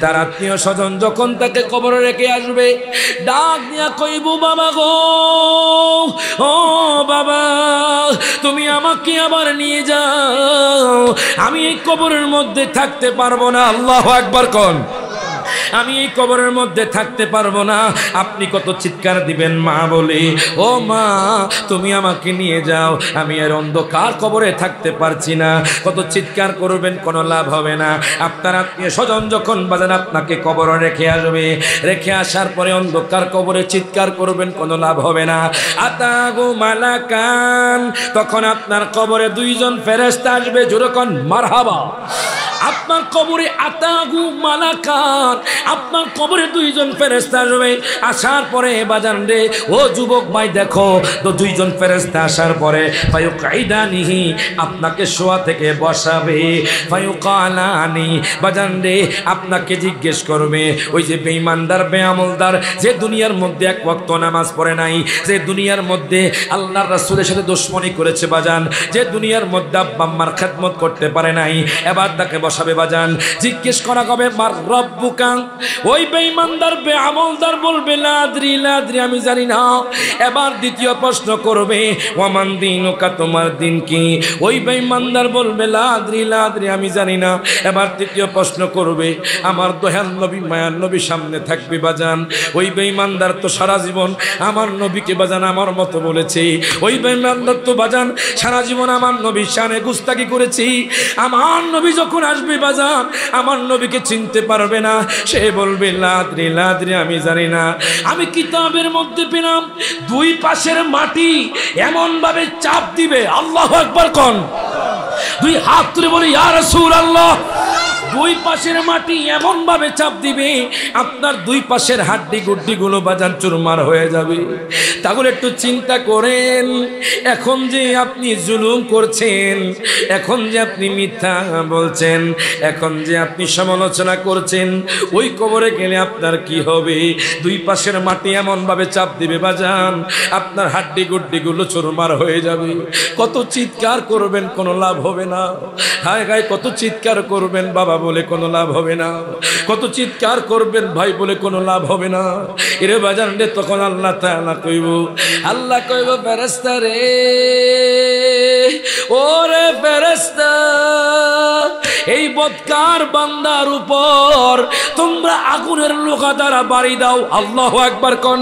তার আত্মীয় স্বজন যখন তাকে কবরে রেখে আসবে, ডাক দিয়া কইব, বাবা গো, ও বাবা, তুমি আমাকে আবার নিয়ে যাও, আমি এই কবরের মধ্যে থাকতে পারবো না। আল্লাহু আকবার কোন, আমি এই কবরের মধ্যে থাকতে পারবো না। আপনি কত চিৎকার দিবেন মা বলে, ও মা তুমি আমাকে নিয়ে যাও, আমি আর অন্ধকার কবরে থাকতে পারছি না। কত চিৎকার করবেন, কোনো লাভ হবে না। আপনার আত্মীয় স্বজন যখন বাজান আপনাকে কবরে রেখে আসবে, রেখে আসার পরে অন্ধকার কবরে চিৎকার করবেন, কোনো লাভ হবে না। আতাগু মালাকান, তখন আপনার কবরে দুইজন ফেরেশতা আসবে, জোরকন মারহাবা। আপনার কবরে আতাগু মালাকান, আপনার কবরে দুইজন ফেরেশতা আসবে। আসার পরে বাজান রে, ও যুবক ভাই দেখো তো, দুইজন ফেরেশতা আসার পরে ফায়ুকাইদানিহি, আপনাকে শোয়া থেকে বসাবে, ফায়ুকালানি, বাজান রে আপনাকে জিজ্ঞেস করবে, ওই যে বেঈমানদার বেআমলদার, যে দুনিয়ার মধ্যে এক ওয়াক্ত নামাজ পড়ে নাই, যে দুনিয়ার মধ্যে আল্লাহর রাসূলের সাথে দুশমনি করেছে বাজান, যে দুনিয়ার মধ্যে আব্বা আম্মার খেদমত করতে পারে নাই, এবার তাকে বসাবে বাজান। জিজ্ঞেস করা হবে মার রব্বুকা, ওই বেঈমানদার বেআমলদার বলবে লা আদরি, লা আদরি, আমি জানি না। এবার দ্বিতীয় প্রশ্ন করবে ওয়ামান দীনুকা, তোমার দিন কি? ওই বেঈমানদার বলবে লা আদরি, লা আদরি, আমি জানি না। এবার তৃতীয় প্রশ্ন করবে, আমার দয়াল নবী মায়ার নবী সামনে থাকবে বাজান। ওই বেঈমানদার তো সারা জীবন আমার নবীকে বাজান আমার মতো বলেছে, ওই বেঈমানদার তো বাজান সারা জীবন আমার নবীর শানে গুস্তাকি করেছি। আমার নবী যখন আসবে বাজান, আমার নবীকে চিনতে পারবে না। সে বলবে লা আদরি, লা আদরি, আমি জানি না। আমি কিতাবের মধ্যে পেলাম দুই পাশের মাটি এমন ভাবে চাপ দিবে, আল্লাহু আকবার কোন, দুই হাত তুলে বলি ইয়া রাসূলুল্লাহ, দুই পাশের মাটি এমন ভাবে চাপ দিবে, আপনার দুই পাশের হাড্ডি গুড্ডি গুলো বাজান চুরমার হয়ে যাবে। তাহলে একটু চিন্তা করেন, এখন যে আপনি জুলুম করছেন, এখন যে আপনি মিথ্যা বলছেন, এখন যে আপনি সমালোচনা করছেন, ওই কবরে গেলে আপনার কি হবে? দুই পাশের মাটি এমন ভাবে চাপ দিবে বাজান, আপনার হাড্ডি গুড্ডি গুলো চুরমার হয়ে যাবে। কত চিৎকার করবেন, কোনো লাভ হবে না। হায় হায়, কত চিৎকার করবেন বাবা বলে, কোনো লাভ হবে না। কত চিৎকার করবেন ভাই বলে, কোনো লাভ হবে না। এরে বাজান রে, তখন আল্লাহ তাআলা কইব, আল্লাহ কইব ফেরেশতা রে, ওরে ফেরেশতা, এই বদকার বান্দার উপর তোমরা আগুনের লোহা দ্বারা বাড়ি দাও। আল্লাহু আকবার কোন,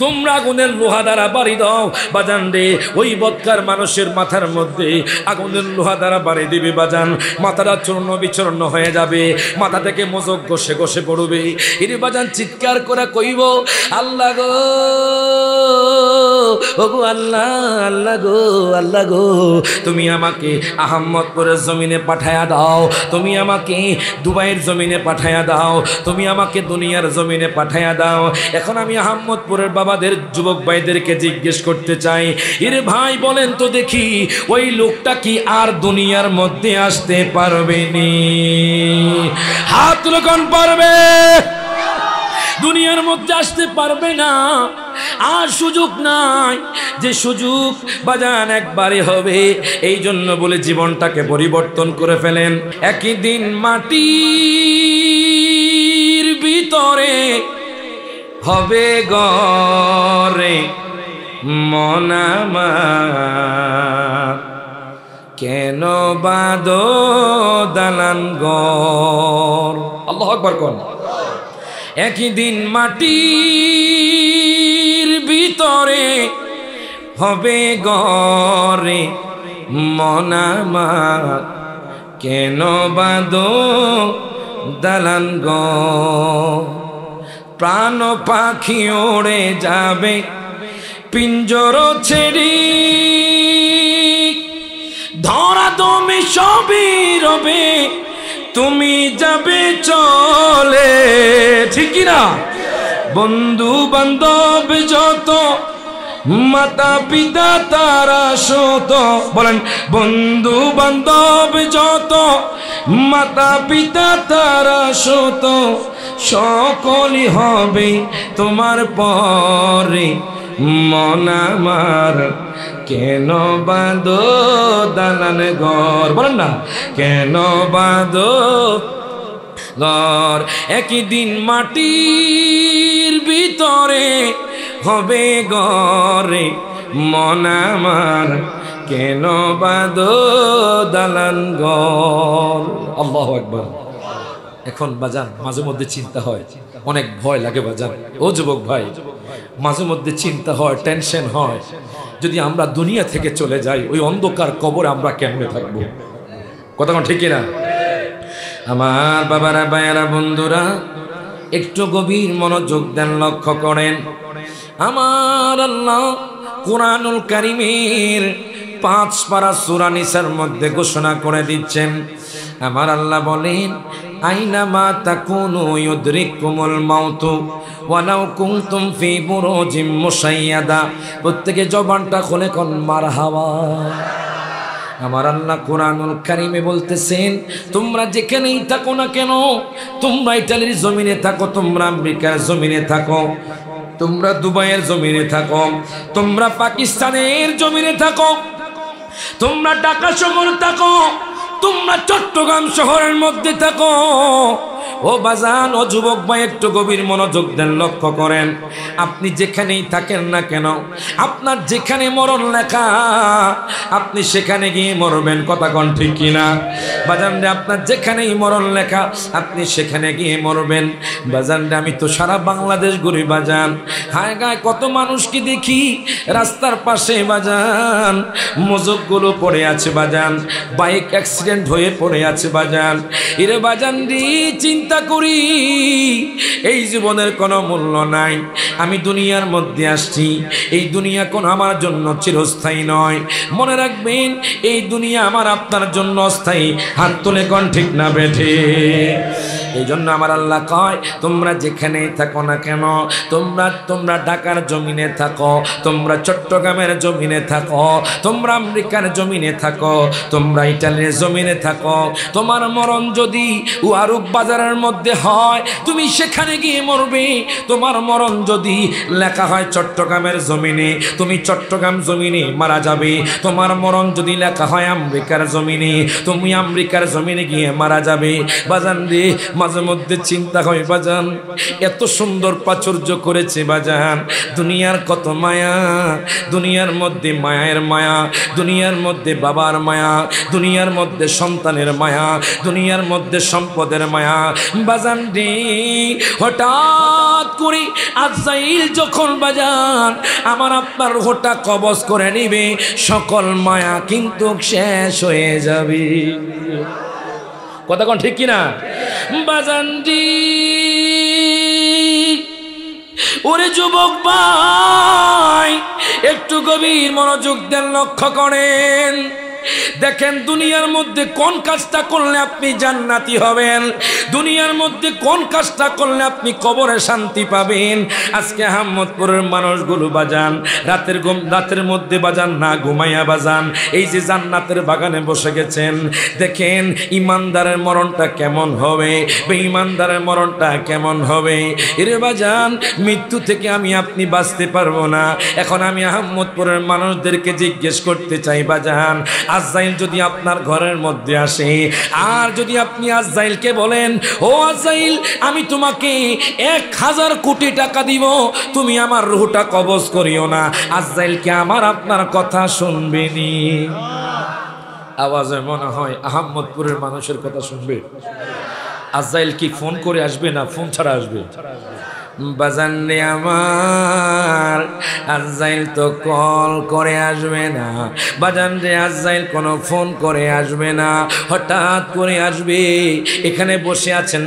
তোমরা আগুনের লোহা দ্বারা বাড়ি দাও বাজান রে। ওই বদকার মানুষের মাথার মধ্যে আগুনের লোহা দ্বারা বাড়ি দিবে বাজান, মাথাটা চূর্ণ বিচূর্ণ হয়ে যাবে, মাথা থেকে মোজক ঘষে ঘষে পড়বে। এর বাজান চিৎকার করে কইব, আল্লাহ গো, ওগো আল্লাহ, আল্লাহ গো, আল্লাহ গো, তুমি আমাকে আহমদপুরের জমিনে পাঠায়া দাও, তুমি আমাকে দুবাইয়ের জমিনে পাঠায়া দাও, তুমি আমাকে দুনিয়ার জমিনে পাঠায়া দাও। এখন আমি আহমদপুরের বাবাদের যুবক ভাইদেরকে জিজ্ঞেস করতে চাই, এরে ভাই বলেন তো দেখি, ওই লোকটা কি আর দুনিয়ার মধ্যে আসতে পারবে নি? হাত লোকন পারবে? দুনিয়ার মধ্যে আসতে পারবে না, আর সুযোগ নাই। যে সুযোগ বাজান একবারে হবে, এই জন্য বলে জীবনটাকে পরিবর্তন করে ফেলেন। একই দিন মাটির ভিতরে হবে গরে মন আমার, কেন বাঁধো দালান ঘর। আল্লাহু আকবার কোন। একই দিন মাটির ভিতরে হবে গরে মন আমার, কেন বাঁধো দালান ঘর। প্রাণ পাখি ওড়ে যাবে পিঞ্জর ছেড়ে, ধরা দমে সবই রবে, তুমি যাবে চলে, ঠিক না? বন্ধু বান্ধব যত, মাতা পিতা তারা শত, বলেন বন্ধু বান্ধব যত, মাতা পিতা তারা শত, সকলই হবে তোমার পরে মন আমার, কেন বাঁধো দালান ঘর। বলেন না, কেন বাঁধো ঘর, একই দিন মাটির ভিতরে হবে ঘরে, মন আমার কেন বাঁধো দালান ঘর। আল্লাহু আকবার। এখন বাজান মাঝে মধ্যে চিন্তা হয়, অনেক ভয় লাগে বাজান। ও যুবক ভাই, মাঝে মধ্যে চিন্তা হয়, টেনশন হয়, যদি আমরা দুনিয়া থেকে চলে যাই ওই অন্ধকার কবরে আমরা কেমনে থাকবো? কথা কোন ঠিক না? আমার বাবারা, ভাইয়ারা, বন্ধুরা, একটু গভীর মনোযোগ দেন, লক্ষ্য করেন। আমার আল্লাহ কুরআনুল কারীমের 5 পারা সূরা নিসার মধ্যে ঘোষণা করে দিচ্ছেন। আমার আল্লাহ বলেন, আইনামা তাকুনু ইউদরিকুমুল মাউতু ওয়ালাউ কুনতুম ফি বুরুজিম মুশাইয়াদা। প্রত্যেকে জবানটা খুলে কোন মারহাবা। আমার আল্লাহ কুরআনুল কারীমে বলতেছেন, তোমরা যেখানেই থাকো না কেন, তোমরা ইটালির জমিনে থাকো, তোমরা আমেরিকার জমিনে থাকো, তোমরা দুবাইয়ের জমিনে থাকো, তোমরা পাকিস্তানের জমিনে থাকো, তোমরা ঢাকা শহর থাকো, তোমরা চট্টগ্রাম শহরের মধ্যে থাকো, ও বাজান, ও যুবক ভাই, একটু গভীর মনোযোগ দেন, লক্ষ্য করেন। আপনি যেখানেই থাকেন না কেন, আপনার যেখানে মরণ লেখা, আপনি সেখানে গিয়ে মরবেন। কথা কোন ঠিক কিনা বাজান রে? আপনার যেখানেই মরণ লেখা, আপনি সেখানে গিয়ে মরবেন। বাজান রে, আমি তো সারা বাংলাদেশ ঘুরি বাজান, হায় গায়ে কত মানুষকে দেখি রাস্তার পাশে বাজান, মজকগুলো পড়ে আছে বাজান, বাইক অ্যাক্সিডেন্ট হয়ে পড়ে আছে বাজান। এরে বাজান রে, চিন্তা করি এই জীবনের কোনো মূল্য নাই। আমি দুনিয়ার মধ্যে আসছি, এই দুনিয়া কোন আমার জন্য চিরস্থায়ী নয়। মনে রাখবেন, এই দুনিয়া আমার আপনার জন্য অস্থায়ী। হাত তুলে কোন ঠিক না বেঠে? এই জন্য আমার আল্লাহ কয়, তোমরা যেখানেই থাকো না কেন, তোমরা ঢাকার জমিনে থাকো, তোমরা চট্টগ্রামের জমিনে থাকো, তোমরা আমেরিকার জমিনে থাকো, তোমরা ইটালির জমিনে থাকো, তোমার মরণ যদি ওয়ারুক বাজারের মধ্যে হয়, তুমি সেখানে গিয়ে মরবে। তোমার মরণ যদি লেখা হয় চট্টগ্রামের জমিনে, তুমি চট্টগ্রাম জমিনে মারা যাবে। তোমার মরণ যদি লেখা হয় আমেরিকার জমিনে, তুমি আমেরিকার জমিনে গিয়ে মারা যাবে। বাজান রে, মাঝে মধ্যে চিন্তা হয় বাজান, এত সুন্দর প্রাচুর্য করেছে বাজান, দুনিয়ার কত মায়া, দুনিয়ার মধ্যে মায়ের মায়া, দুনিয়ার মধ্যে বাবার মায়া, দুনিয়ার মধ্যে সন্তানের মায়া, দুনিয়ার মধ্যে সম্পদের মায়া। বাজান রে, হঠাৎ করে আজরাইল যখন বাজান আমার আপনার রূহটা কবজ করে নিবে, সকল মায়া কিন্তু শেষ হয়ে যাবে। কথা কোন ঠিক কিনা বাজানজি? ওরে যুবক ভাই, একটু গভীর মনোযোগ দেন, লক্ষ্য করেন। দেখেন, দুনিয়ার মধ্যে কোন কাজটা করলে আপনি জান্নাতি হবেন, দুনিয়ার মধ্যে কোন কাজটা করলে আপনি কবরে শান্তি পাবেন। আজকে আহমদপুরের মানুষগুলো বাজান রাতের মধ্যে বাজান না ঘুমাইয়া বাজান এই যে জান্নাতের বাগানে বসে গেছেন। দেখেন ইমানদারের মরণটা কেমন হবে, বেঈমানদারের মরণটা কেমন হবে। এরে বাজান, মৃত্যু থেকে আমি আপনি বাঁচতে পারবো না। এখন আমি আহমদপুরের মানুষদেরকে জিজ্ঞেস করতে চাই বাজান, আজরাইল যদি আপনার ঘরের মধ্যে আসে, আর যদি আপনি আজরাইলকে বলেন, ও আজরাইল, আমি তোমাকে 1000 কোটি টাকা দিব, তুমি আমার রূহটা কবজ করিও না, আজরাইল কি আমার আপনার কথা শুনবেনি? আওয়াজে মনে হয় আহমদপুরের মানুষের কথা শুনবে। আজরাইল কি ফোন করে আসবে না ফোন ছাড়া আসবে? বাজান রে আমার, আজরাইল তো কল করে আসবে না বাজান রে, আজরাইল কোনো ফোন করে আসবে না, হঠাৎ করে আসবে। এখানে বসে আছেন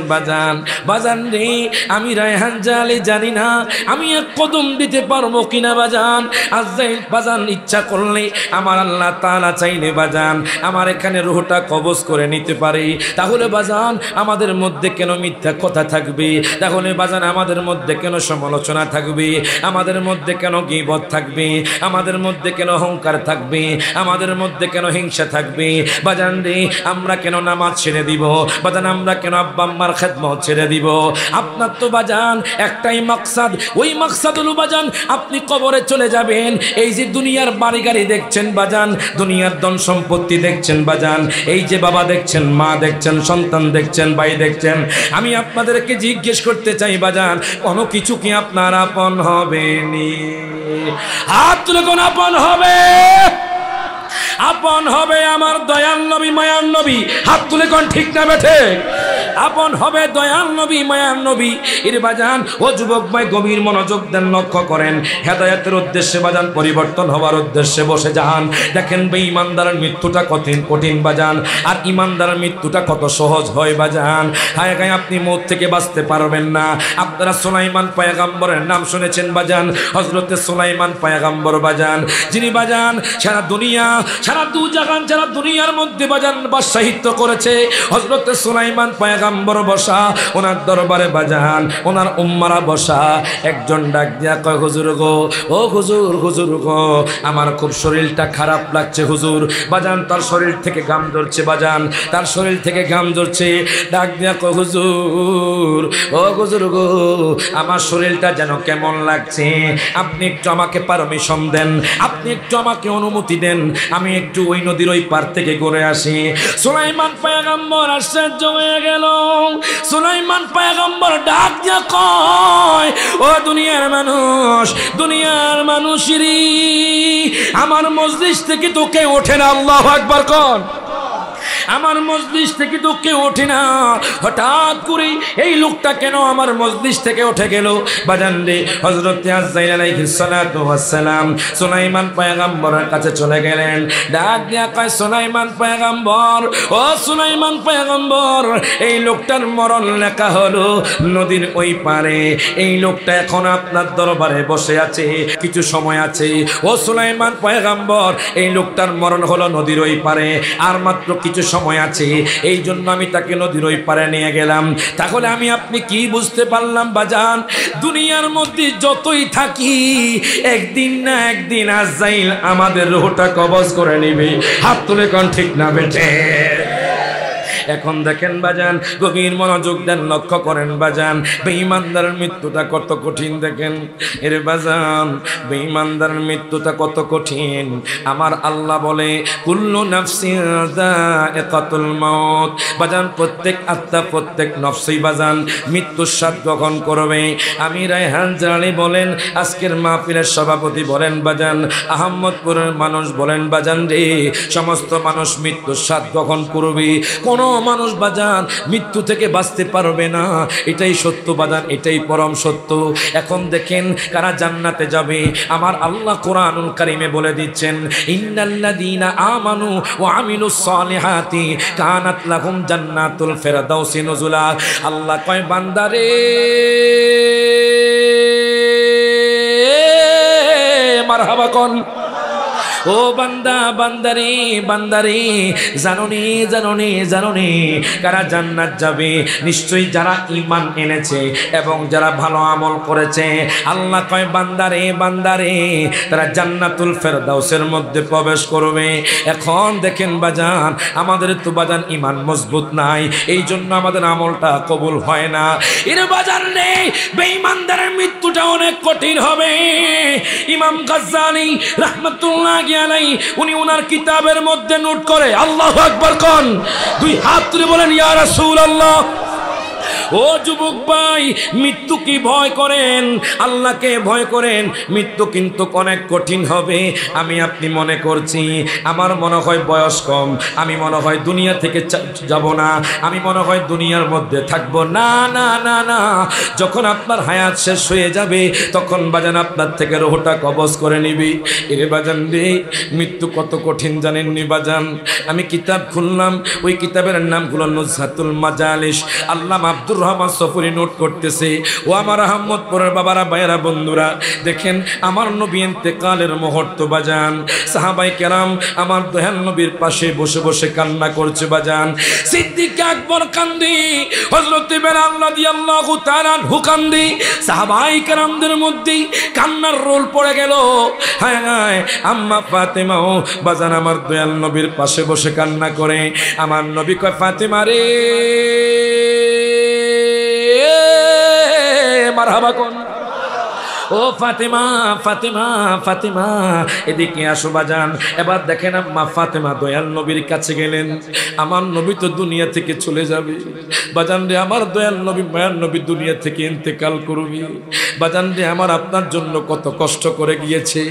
বাজান রে, আমি রায়হান জালি জানি না আমি এক কদম দিতে পারবো কিনা বাজান। আজরাইল বাজান ইচ্ছা করলে, আমার আল্লাহ তাআলা চাইলে বাজান আমার এখানে রূহটা কবজ করে নিতে পারে। তাহলে বাজান আমাদের মধ্যে কেন মিথ্যা কথা থাকবে? তাহলে বাজান আমাদের মধ্যে মধ্যে কেন সমালোচনা থাকবে, আমাদের মধ্যে কেন গীবত থাকবে, আমাদের মধ্যে কেন অহংকার থাকবে, আমাদের মধ্যে কেন হিংসা থাকবে? বাজান রে, আমরা কেন নামাজ ছেড়ে দিব? বাজান, আমরা কেন আব্বা আম্মার খেদমত ছেড়ে দিব? আপনার তো বাজান একটাই মাকসাদ, ওই মাকসাদ হলো বাজান আপনি কবরে চলে যাবেন। এই যে দুনিয়ার বাড়ি গাড়ি দেখছেন বাজান, দুনিয়ার ধন সম্পত্তি দেখছেন বাজান, এই যে বাবা দেখছেন, মা দেখছেন, সন্তান দেখছেন, ভাই দেখছেন, আমি আপনাদেরকে জিজ্ঞেস করতে চাই বাজান, কোনো কিছু কি আপনার আপন হবে নি? হাত তুলে কোন আপন হবে? আপন হবে আমার দয়াল নবী, মায়ার নবী। হাত তুলে কোন ঠিক না বেঠে? আপন হবে দয়াল নবী, মায়ার নবী। এর বাজান ও যুবক ভাই গভীর মনোযোগ দেন, লক্ষ্য করেন। হেদায়েতের উদ্দেশ্যে বাজান, পরিবর্তন হওয়ার উদ্দেশ্যে বসে যান। দেখেন বেঈমানদারের মৃত্যুটা কঠিন কঠিন বাজান, আর ইমানদারের মৃত্যুটা কত সহজ হয় বাজান। হায় হায়, আপনি মৌত থেকে বাঁচতে পারবেন না। আপনারা সুলাইমান পয়গম্বরের নাম শুনেছেন বাজান, হযরতে সুলাইমান পয়গম্বর বাজান, যিনি বাজান সারা দুনিয়া, সারা দু জাহান, সারা দুনিয়ার মধ্যে বাজান বাদশাহিত্য করেছে। হযরতে সুলাইমান পয়গম্বর বসা, ওনার দরবারে বাজান ওনার উম্মারা বসা। একজন ডাক দিয়া কয়, হুজুর গো, ও হুজুর, হুজুর গো, আমার খুব শরীরটা খারাপ লাগছে হুজুর। বাজান তার শরীর থেকে ঘাম ঝরছে বাজান, তার শরীর থেকে ঘাম ঝরছে। ডাক দিয়া কয়, হুজুর, ও হুজুর গো, আমার শরীরটা যেন কেমন লাগছে, আপনি একটু আমাকে পারমিশন দেন, আপনি একটু আমাকে অনুমতি দেন, আমি একটু ওই নদীর ওই পার থেকে ঘুরে আসি। সুলাইমান পয়গম্বর আশ্চর্য হয়ে গেল। সুলাইমান পয়গম্বর ডাক দিয়া কয়, ও দুনিয়ার মানুষ, দুনিয়ার মানুষেরই, আমার মজলিস থেকে তো কেউ ওঠে না। আল্লাহু আকবার কোন? আমার মজলিস থেকে তো কেউ ওঠে না। হঠাৎ করে এই লোকটা কেন আমার মজলিস থেকে উঠে গেল? বাজান রে, হযরত আযরাইল আলাইহিস সালাতু ওয়াস সালাম সুলাইমান পয়গম্বরের কাছে চলে গেলেন। ডাক দিয়া কয়, সুলাইমান পয়গম্বর, ও সুলাইমান পয়গম্বর, এই লোকটার মরণ লেখা হলো নদীর ওই পারে। এই লোকটা এখন আপনার দরবারে বসে আছে, কিছু সময় আছে। ও সুলাইমান পয়গম্বর, এই লোকটার মরণ হলো নদীর ওই পারে, আর মাত্র কিছু সময় আছে, এই জন্য আমি তাকে নদীর ওই পারে নিয়ে গেলাম। তাহলে আমি আপনি কি বুঝতে পারলাম বাজান? দুনিয়ার মধ্যে যতই থাকি, একদিন না একদিন আজরাইল আমাদের রূহটা কবজ করে নেবে। হাত তুলে কোন ঠিক না বেটে? এখন দেখেন বাজান, গভীর মনোযোগ দেন, লক্ষ্য করেন বাজান, বেঈমানদারের মৃত্যুটা কত কঠিন। দেখেন এর বাজান, বেঈমানদারের মৃত্যুটা কত কঠিন। আমার আল্লাহ বলে, কুল্লু নাফসিন যায়িকাতুল মাউত। বাজান প্রত্যেক আত্মা, প্রত্যেক নফসই বাজান মৃত্যুর স্বাদ গ্রহণ করবে। আমি রায়হান জালালী বলেন, আজকের মাহফিলের সভাপতি বলেন বাজান, আহমদপুরের মানুষ বলেন বাজান রে, সমস্ত মানুষ মৃত্যুর স্বাদ গ্রহণ করবে। কোনো মানুষ বাজান মৃত্যু থেকে বাঁচতে পারবে না, এটাই সত্য বাজান, এটাই পরম সত্য। এখন দেখেন কারা জান্নাতে যাবে। আমার আল্লাহ কোরআনুল কারীমে বলে দিচ্ছেন, ইন্নাল্লাযীনা আমানু ওয়া আমিলুস সালিহাতি কানাত লাহুম জান্নাতুল ফিরদাউসি নুজুলা। আল্লাহ কয়, বান্দারে, মারহাবা কোন? ও বান্দা, বান্দারে, বান্দারে, জানোনি, জানোনি, জানোনি কারা জান্নাত যাবে? নিশ্চয়ই যারা ঈমান এনেছে এবং যারা ভালো আমল করেছে। আল্লাহ কয়, বান্দারে, বান্দারে, তারা জান্নাতুল ফেরদাউসের মধ্যে প্রবেশ করবে। এখন দেখেন বাজান, আমাদের তো বাজান ঈমান মজবুত নাই, এই জন্য আমাদের আমলটা কবুল হয় না। এর বাজার নেই, বেঈমানদারের মৃত্যুটা অনেক কঠিন হবে। ইমাম গাজ্জালী রাহমাতুল্লাহ উনি ওনার কিতাবের মধ্যে নোট করে, আল্লাহু আকবার কোন? দুই হাত তুলে বলেন, ইয়া রাসূলুল্লাহ। ও যুবক ভাই, মৃত্যু কি ভয় করেন? আল্লাহকে ভয় করেন। মৃত্যু কিন্তু অনেক কঠিন হবে। আমি আপনি মনে করছি, আমার মনে হয় বয়স কম, আমি মনে হয় দুনিয়া থেকে যাব না, আমি মনে হয় দুনিয়ার মধ্যে থাকবো না। না না না, যখন আপনার হায়াত শেষ হয়ে যাবে, তখন বাজান আপনার থেকে রূহটা কবজ করে নিবি। এরে বাজান রে, মৃত্যু কত কঠিন জানেননি বাজান? আমি কিতাব খুললাম, ওই কিতাবের নাম হলো নুজহাতুল মাজালিস। আল্লামা আব্দুর রহমান সফরি নোট করতেছে। ও আমার আহমদপুরের বাবারা, ভাইয়েরা, বন্ধুরা, দেখেন আমার নবী ইন্তেকালের মুহূর্ত বাজান, সাহাবায়ে কেরাম আমার দয়াল নবীর পাশে বসে বসে কান্না করছে বাজান। সিদ্দিক আকবর কান্দি, হযরত বেলাল রাদিয়াল্লাহু তাআলা আনহু কান্দি, সাহাবায়ে কেরামদের মধ্যে কান্নার রোল পড়ে গেল। হায় হায়, আম্মা ফাতেমাও বাজান আমার দয়াল নবীর পাশে বসে কান্না করে। আমার নবী কয়, ফাতেমা রে, মারহাবা কোন, ও ফাতেমা, ফাতেমা, ফাতেমা, এদিকে আসো বাজান। এবার দেখেন আম্মা ফাতেমা দয়াল নবীর কাছে গেলেন। আমার নবী তো দুনিয়া থেকে চলে যাবে বাজান রে, আমার দয়াল নবী মায়ার নবী দুনিয়া থেকে ইন্তেকাল করবে বাজান রে, আমার আপনার জন্য কত কষ্ট করে গিয়েছে।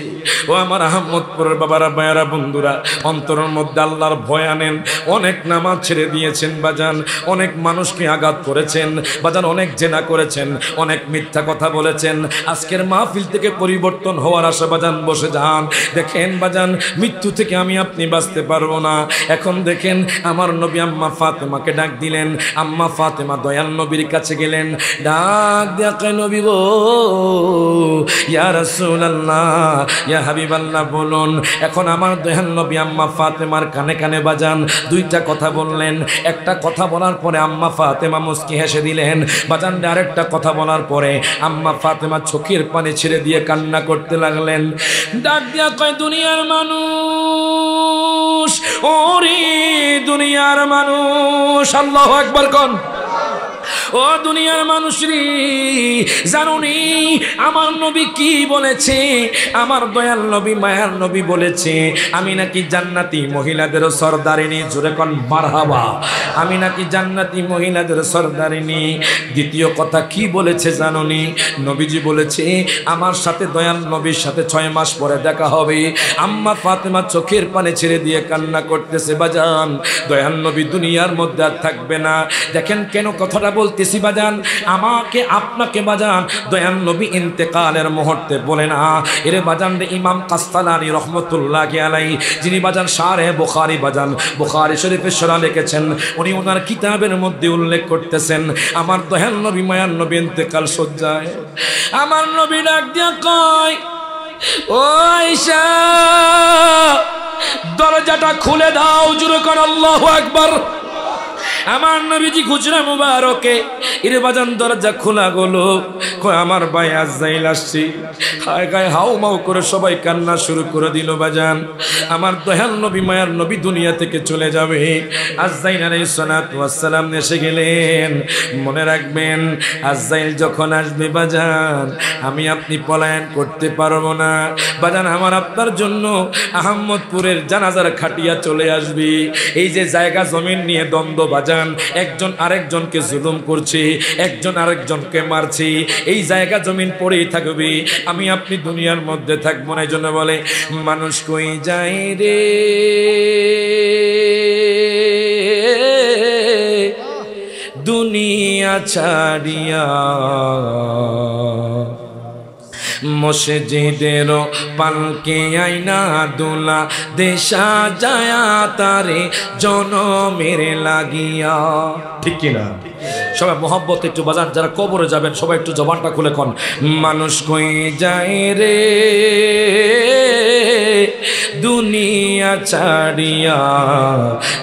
ও আমার আহমদপুরের বাবারা, ভাইয়ারা, বন্ধুরা, অন্তরের মধ্যে আল্লাহর ভয় আনেন। অনেক নামাজ ছেড়ে দিয়েছেন বাজান, অনেক মানুষকে আঘাত করেছেন বাজান, অনেক জেনা করেছেন, অনেক মিথ্যা কথা বলেছেন। আজকের মাহফিল থেকে পরিবর্তন হওয়ার আশা বাজান বসে যান। দেখেন বাজান, মৃত্যু থেকে আমি আপনি বাঁচতে পারবো না। এখন দেখেন আমার নবী আম্মা ফাতেমাকে ডাক দিলেন। আম্মা ফাতেমা দয়াল নবীর কাছে গেলেন, ডাক দিয়া কয়, নবী গো, ইয়া রাসূলুল্লাহ, ইয়া হাবিবাল্লাহ, বলুন। এখন আমার দয়াল নবী আম্মা ফাতেমার কানে কানে বাজান দুইটা কথা বললেন। একটা কথা বলার পরে আম্মা ফাতেমা মুস্কি হেসে দিলেন বাজান। আরেকটা কথা বলার পরে আম্মা ফাতেমা চোখের পানি ছেড়ে দিয়ে কান্না করতে লাগলেন। ডাক দিয়া কয়, দুনিয়ার মানুষ, ওরে দুনিয়ার মানুষ, আল্লাহু আকবার কোন, ও দুনিয়ার মানুষ রে, জানোনি আমার নবী কি বলেছে? আমার দয়াল নবী মায়ার নবী বলেছে আমি নাকি জান্নাতি মহিলাদের সরদারিনী। জোরে কোন মারহাবা। আমি নাকি জান্নাতি মহিলাদের সরদারিনী। দ্বিতীয় কথা কি বলেছে জানোনি? নবীজি বলেছে আমার সাথে দয়াল নবীর সাথে 6 মাস পরে দেখা হবে। আম্মা ফাতেমা চোখের পানি ছেড়ে দিয়ে কান্না করতেছে বাজান, দয়াল নবী দুনিয়ার মধ্যে আর থাকবে না। দেখেন কেন কথাটা বলতেছি বাজান, আমাকে আপনাকে বাজান দয়াল নবী ইন্তেকালের মুহূর্তে বলে না। এরে বাজান রে, ইমাম কাস্তালানী রহমতুল্লাহি আলাইহি, যিনি বাজান শারে বুখারী বাজান বুখারী শরীফের শরহ লিখেছেন, উনি ওনার কিতাবের মধ্যে উল্লেখ করতেছেন আমার দয়াল নবী মায়ার নবী ইন্তেকাল সজ্জায়। আমার নবী ডাক দিয়া কয়, ও আয়েশা, দরজাটা খুলে দাও। জোরে কর আল্লাহু আকবার। আমার নবীজি খুচরা মুবারকে এর বাজান দরজা খোলা গেলো। কয় আমার ভাই আজরাইল আসছে। হায় গায়ে হাউ মাউ করে সবাই কান্না শুরু করে দিল বাজান। আমার দয়াল নবী মায়ার নবী দুনিয়া থেকে চলে যাবে। আজরাইল আলাইহিস সালাতু ওয়াস সালাম এসে গেলেন। মনে রাখবেন, আজরাইল যখন আসবে বাজান, আমি আপনি পলায়ন করতে পারবো না বাজান। আমার আপনার জন্য আহমদপুরের জানাজার খাটিয়া চলে আসবে। এই যে জায়গা জমিন নিয়ে দ্বন্দ্ব বাজান, একজন আরেকজনকে জুলুম করছে, একজন আরেকজনকে মারছে, এই জায়গা জমিন পড়েই থাকবে, আমি আপনি দুনিয়ার মধ্যে থাকবো না। এই জন্য বলে মানুষ কই যায় রে দুনিয়া ছাড়িয়া, মসজিদের পালকে আইনা দোলা দেশা যায়া তারে জনমের লাগিয়া। ঠিক কিনা? সবাই মোহাব্বত একটু বাজান, যারা কবরে যাবেন সবাই একটু জবানটা খুলে কন, মানুষ কই যায় রে দুনিয়া ছাড়িয়া,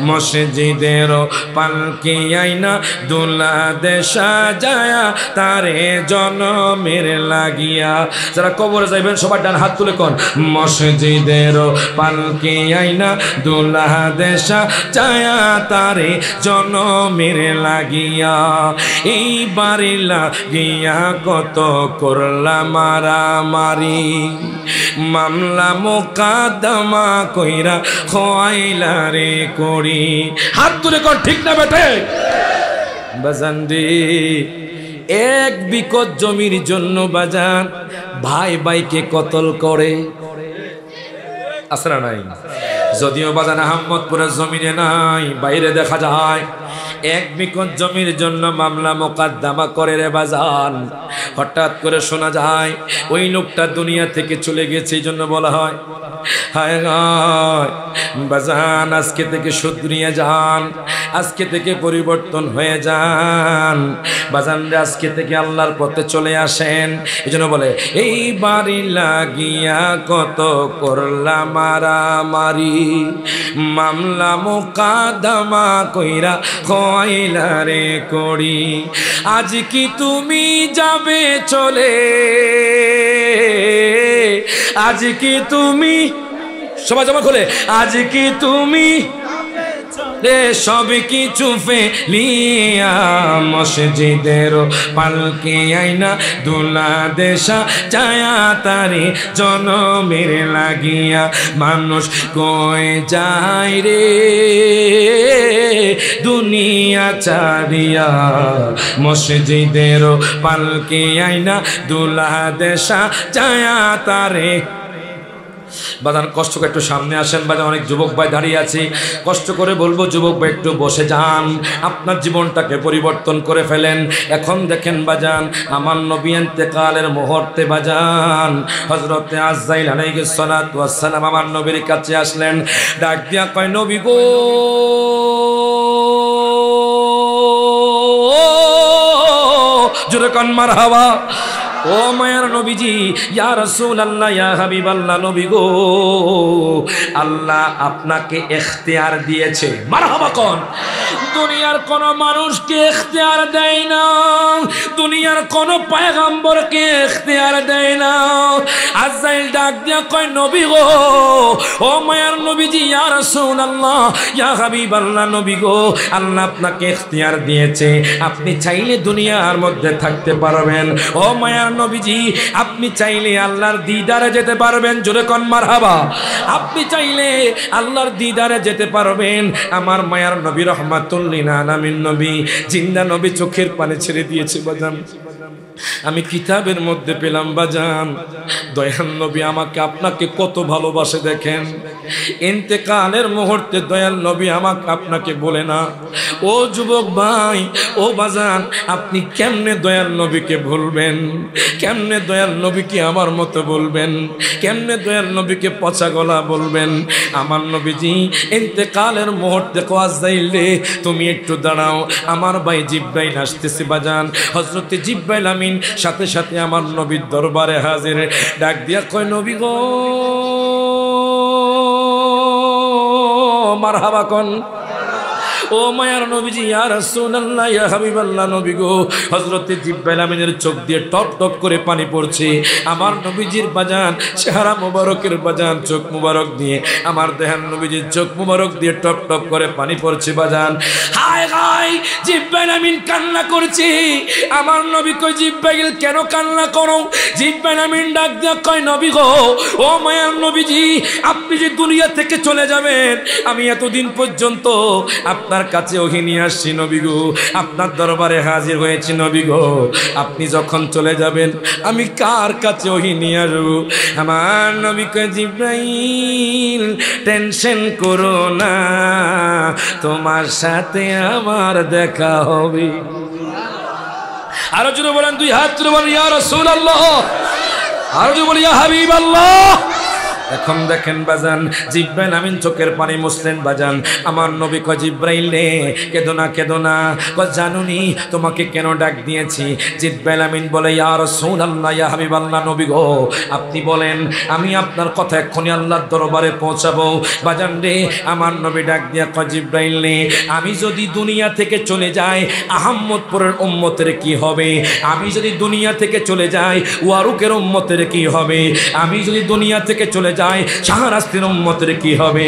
মসজিদের পালকে আইনা দোলা দেশা যায়া তারে জনমের লাগিয়া। যারা কবরে যাইবেন সবার ডান হাত তুলে কোন, মসজিদের পালকে আইনা দোলা দেশা যায়া তারে জনমের লাগিয়া। এই বাড়ি লাগিয়া কত করলা মারামারি, মামলা মোকদ্দমা কইরা খোয়াইলা রে করি। হাত তুলে কর, ঠিক না বেটে? বাজান রে, 1 বিকট জমির জন্য বাজান ভাই ভাইকে কতল করে, আসরা নাই? যদিও বাজান আহমদপুরের জমিনে নাই, বাইরে দেখা যায় 1 বিকট জমির জন্য মামলা মোকদ্দমা করে রে বাজান। হঠাৎ করে শোনা যায় ওই লোকটা দুনিয়া থেকে চলে গেছে। এই জন্য বলা হয় হায় হায় বাজান, আজকে থেকে শুধরিয়ে যান, আজকে থেকে পরিবর্তন হয়ে যান বাজান রে, আজকে থেকে আল্লাহর পথে চলে আসেন। এই জন্য বলে এই বাড়ি লাগিয়া কত করলা মারামারি, মামলা মোকদ্দমা কইরা কইলা রে করি, আজ কি তুমি যাবে চলে, আজ কি তুমি, সবাই জমা খোলে, আজ কি তুমি রে সব কিছু ফেলিয়া মসজিদের পালকে আইনা দুলা দেশা চায়া তারে জনমের লাগিয়া, মানুষ কই যায় রে দুনিয়া ছাড়িয়া, মসজিদের পালকে আইনা দুলা দেশা চায়া তারে। বাজান কষ্ট করে একটু সামনে আসেন বাজান, অনেক যুবক ভাই দাঁড়িয়ে আছে, কষ্ট করে বলবো যুবক ভাই একটু বসে যান, আপনার জীবনটাকে পরিবর্তন করে ফেলেন। এখন দেখেন বাজান, আমার নবী ইন্তেকালের মুহূর্তে বাজান হযরতে আজরাইল আলাইহিস সালাতু ওয়াস সালাম আমার নবীর কাছে আসলেন, ডাক দিয়া কয় নবী গো, জোরে কান মারহাবা। ও মায়ার নবীজি, ইয়া রাসূলুল্লাহ, ইয়া হাবিবাল্লাহ, নবী গো, আল্লাহ আপনাকে ইখতিয়ার দিয়েছে। মারহাবা কোন? দুনিয়ার কোন মানুষকে ইখতিয়ার দেয় না, দুনিয়ার কোন পয়গম্বরকে ইখতিয়ার দেয় না। আজরাইল ডাক দিয়া কয় নবী গো, ও মায়ার নবীজি, ইয়া রাসূলুল্লাহ, ইয়া হাবিবাল্লাহ, নবী গো, আল্লাহ আপনাকে ইখতিয়ার দিয়েছে, আপনি চাইলে দুনিয়ার মধ্যে থাকতে পারবেন। ও মায়ার নবীজি, আপনি চাইলে আল্লাহর দিদারে যেতে পারবেন। জোরে কোন মারহাবা। আপনি চাইলে আল্লাহর দিদারে যেতে পারবেন। আমার মায়ার নবী রহমাতুল লিল আলামিন নবী, জিন্দা নবী, চোখের পানি ছেড়ে দিয়েছে বাজান। আমি কিতাবের মধ্যে পেলাম বাজান, দয়াল নবী আমাকে আপনাকে কত ভালোবাসে দেখেন। ইন্তেকালের মুহূর্তে দয়াল নবী আমাকে আপনাকে বলে না। ও যুবক ভাই, ও বাজান, আপনি কেমনে দয়াল নবীকে ভুলবেন? কেমনে দয়াল নবীকে আমার মতো বলবেন? কেমনে দয়াল নবীকে পচা গলা বলবেন? আমার নবীজি ইন্তেকালের মুহূর্তে আজরাইল রে তুমি একটু দাঁড়াও, আমার ভাই জিব্রাইল আসতেছে বাজান। হযরতে জিব্রাইল আমিন সাথে সাথে আমার নবীর দরবারে হাজির, ডাক দিয়া কয় নবী গো, মারহাবা কোন? ও মায়ার নবীজি, ইয়া রাসূলুল্লাহ, ইয়া হাবিবাল্লাহ, নবী গো, হযরতে জিব্রাইল আমিনের চোখ দিয়ে টপ টপ করে পানি পড়ছে। আমার নবীজির বাজান চেহারা মুবারকের বাজান চোখ মুবারক দিয়ে, আমার দেহান নবীজির চোখ মুবারক দিয়ে টপ টপ করে পানি পড়ছে বাজান। হায় হায়, জিব্রাইল আমিন কান্না করছে। আমার নবী কয় জিব্রাইল কেন কান্না করো? জিব্রাইল আমিন ডাক দিয়া কয় নবী গো, ও মায়ার নবীজি, আপনি যে দুনিয়া থেকে চলে যাবেন, আমি এতদিন পর্যন্ত আপনার কাছে ওহী নিয়ে আসছি নবী গো, আপনার দরবারে হাজির হয়েছি নবী গো, আপনি যখন চলে যাবেন আমি কার কাছে ওহী নিয়ে আসবো? আমার নবী কয় জিব্রাইল টেনশন করো না, তোমার সাথে আমার দেখা হবে। আরো জোরে বলেন, দুই হাত জোরে বলেন ইয়া রাসূলুল্লাহ, আরো জোরে বলেন ইয়া হাবিবাল্লাহ। এখন দেখেন বাজান, জিব্রাইল আমিন চোখের পানি মুছলেন বাজান। আমার নবী কয় জিব্রাইল রে কেঁদো না, কেঁদো না। কয় জানুনি তোমাকে কেন ডাক দিয়েছি? জিব্রাইল আমিন বলে ইয়া রাসূলুল্লাহ, ইয়া হাবিবাল্লাহ, নবী গো, আপনি বলেন, আমি আপনার কথা এক্ষুনি আল্লাহর দরবারে পৌঁছাবো। বাজান রে, আমার নবী ডাক দিয়া কয় জিব্রাইল রে, আমি যদি দুনিয়া থেকে চলে যাই আহমদপুরের উম্মতের কি হবে? আমি যদি দুনিয়া থেকে চলে যাই ওয়ারুকের উম্মতের কি হবে? আমি যদি দুনিয়া থেকে চলে যাই শাহরাস্তির উম্মতের কি হবে?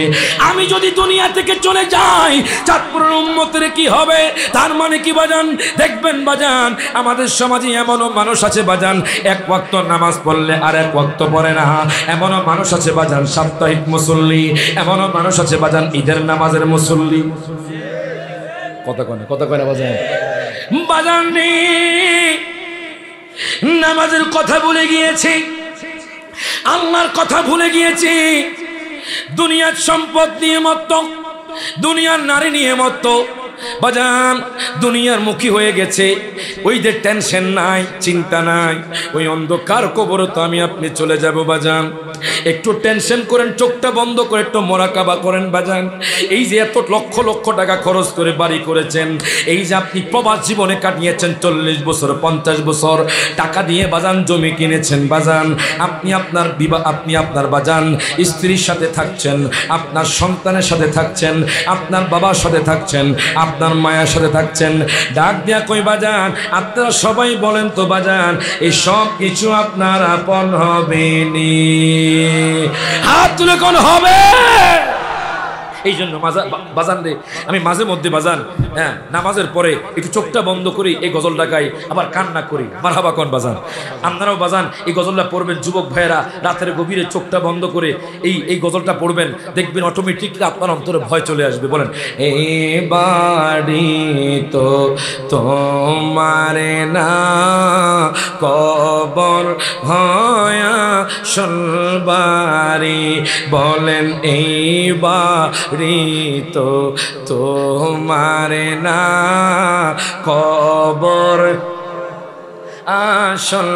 আমি যদি দুনিয়া থেকে চলে যাই চাঁদপুরের উম্মতের কি হবে? তার মানে কি বাজান? দেখবেন বাজান, আমাদের সমাজে এমনও মানুষ আছে বাজান, এক ওয়াক্ত নামাজ পড়লে আর এক ওয়াক্ত পড়ে না। এমনও মানুষ আছে বাজান সাপ্তাহিক মুসল্লি, এমনও মানুষ আছে বাজান ঈদের নামাজের মুসল্লি। কথা কয় না বাজান? বাজান রে, নামাজের কথা ভুলে গিয়েছি, আল্লাহর কথা ভুলে গিয়েছি, দুনিয়ার সম্পদ নিয়ে মত্ত, দুনিয়ার নারী নিয়ে মত্ত, বাজান দুনিয়ার মুখী হয়ে গেছে, ওই যে টেনশন নাই, চিন্তা নাই, ওই অন্ধকার কবর তো আমি আপনি চলে যাব বাজান। একটু টেনশন করেন, চোখটা বন্ধ করে একটু মোরাকাবা করেন বাজান। এই যে এত লক্ষ লক্ষ টাকা খরচ করে বাড়ি করেছেন, এই যে আপনি প্রবাস জীবনে কাটিয়েছেন 40 বছর 50 বছর টাকা দিয়ে বাজান জমি কিনেছেন বাজান, আপনি আপনার বিবাহ, আপনি আপনার বাজান স্ত্রীর সাথে থাকছেন, আপনার সন্তানের সাথে থাকছেন, আপনার বাবার সাথে থাকছেন, আপনার মায়ের সাথে থাকছেন। ডাক দিয়া কই বাজান আপনারা সবাই বলেন তো বাজান এই সব কিছু আপনার আপন হবে নি? হাত তুলে কোন হবে? এই জন্য বাজান রে আমি মাঝে মধ্যে বাজান, হ্যাঁ, নামাজের পরে একটু চোখটা বন্ধ করি, এই গজলটা গাই, আবার কান্না করি। মারহাবা কোন বাজান? আপনারাও বাজান এই গজলটা পড়বেন, যুবক ভাইয়েরা রাতের গভীরে চোখটা বন্ধ করে এই গজলটা পড়বেন, দেখবেন অটোমেটিকলি আপনার অন্তরে ভয় চলে আসবে। বলেন এই বাড়ি তো তোমারে না, কবর ভয়া সলবারি। বলেন এই বাড়ি তো তোমারে না, কবর আসল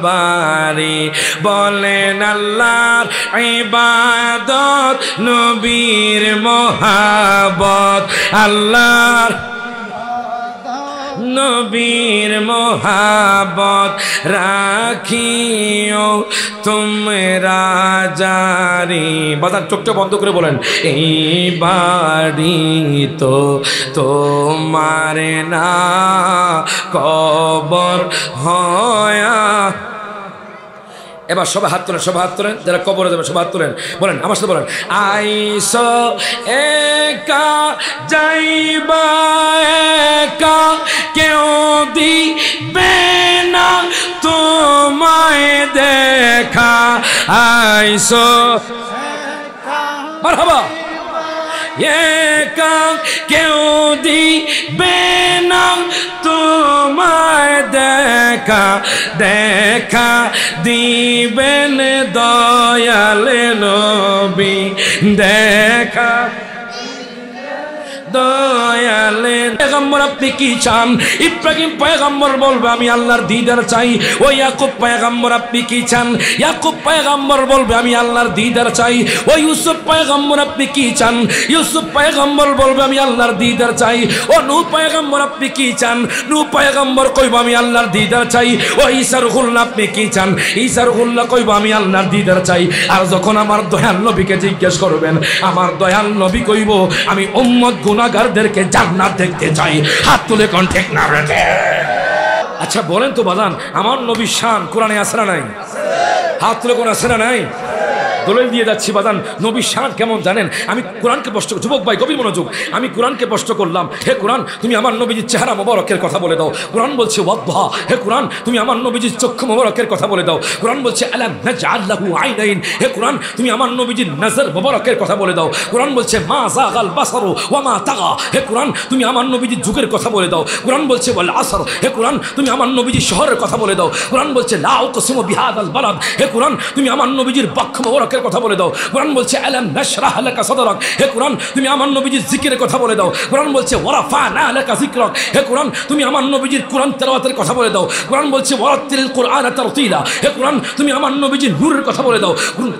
বাড়ি। বলেন আল্লাহর ইবাদত, নবীর মোহাব্বত, আল্লাহর নবীর মোহাব্বত রাখিও তোমরা জারি। বাজার চোখটা বন্ধ করে বলেন এই বাড়ি তো তোমারে না, কবর হয়া। এবার সবাই হাত তোলেন, সবাই হাত তোলেন, যারা কবরে যাবেন সবাই হাত তোলেন। বলেন আমার সাথে বলেন আইস একা যাইবা একা, কেউ দিবে না তোমায় দেখা। আইস মারহাবা। একা কেউ দিবে না তোমায় দেখা, দেখা দিবেন দয়াল নবী, দেখা দয়ালে। পয়গম্বর আপনি কি চান? ইব্রাহিম পয়গম্বর বলবে আমি আল্লাহর দিদার চাই। ও ইয়াকুব পয়গম্বর আপনি কি চান? ইয়াকুব পয়গম্বর বলবে আমি আল্লাহর দিদার চাই। ও ইউসুফ পয়গম্বর আপনি কি চান? ইউসুফ পয়গম্বর বলবে আমি আল্লাহর দিদার চাই। ও নূহ পয়গম্বর আপনি কি চান? নূহ পয়গম্বর কইব আমি আল্লাহর দিদার চাই। ও ঈসা রূহুল্লাহ আপনি কি চান? ঈসা রূহুল্লাহ কইব আমি আল্লাহর দিদার চাই। আর যখন আমার দয়াল নবীকে জিজ্ঞেস করবেন, আমার দয়াল নবী কইব আমি উম্মত গুনাহগারদেরকে জান্নাত দেখতে চাই। হাত তুলে কোন ঠিক না রেখে। আচ্ছা বলেন তো বাজান আমার নবীর শান কোরআনে আছে না নাই? হাত তুলে কোন আছে না নাই? দলিল দিয়ে যাচ্ছি বাজান নবীর শান কেমন জানেন? আমি কোরআনকে প্রশ্ন, যুবক ভাই গভীর মনোযোগ, আমি কোরআনকে প্রশ্ন করলাম হে কোরআন তুমি আমার নবীজির চেহারা মোবারকের কথা বলে দাও। কোরআন বলছে ওয়াদহা। হে কোরআন তুমি আমার নবীজির চক্ষু মোবারকের কথা বলে দাও। কোরআন বলছে আলাম নাজআল লাহু আইনাইন। হে কোরআন তুমি আমার নবীজির নজর মোবারকের কথা বলে দাও। কোরআন বলছে মা যাগাল বাসারু ওয়া মা তাগা। হে কোরআন তুমি আমার নবীজির যুগের কথা বলে দাও। কোরআন বলছে ওয়াল আসর। হে কোরআন তুমি আমার নবীজির শহরের কথা বলে দাও। কোরআন বলছে লা উকসিমু বিহাদাল বালাদ। হে কোরআন তুমি আমার নবীজির বক্ষ মোবারকের কথা বলে দাও। কোরআন বলছে আলাম নাশরাহ লাকা সাদরাক। হে কোরআন তুমি আমার নবীজির জিকিরের কথা বলে দাও। কোরআন বলছে ওয়ারাফানা লাকা যিকরাক। হে কোরআন তুমি আমার নবীজির কোরআন তেলাওয়াতের কথা বলে দাও। কোরআন বলছে ওয়ারাতিল কুরআন তারতিলা। হে কোরআন তুমি আমার নবীজির নূরের কথা বলে দাও।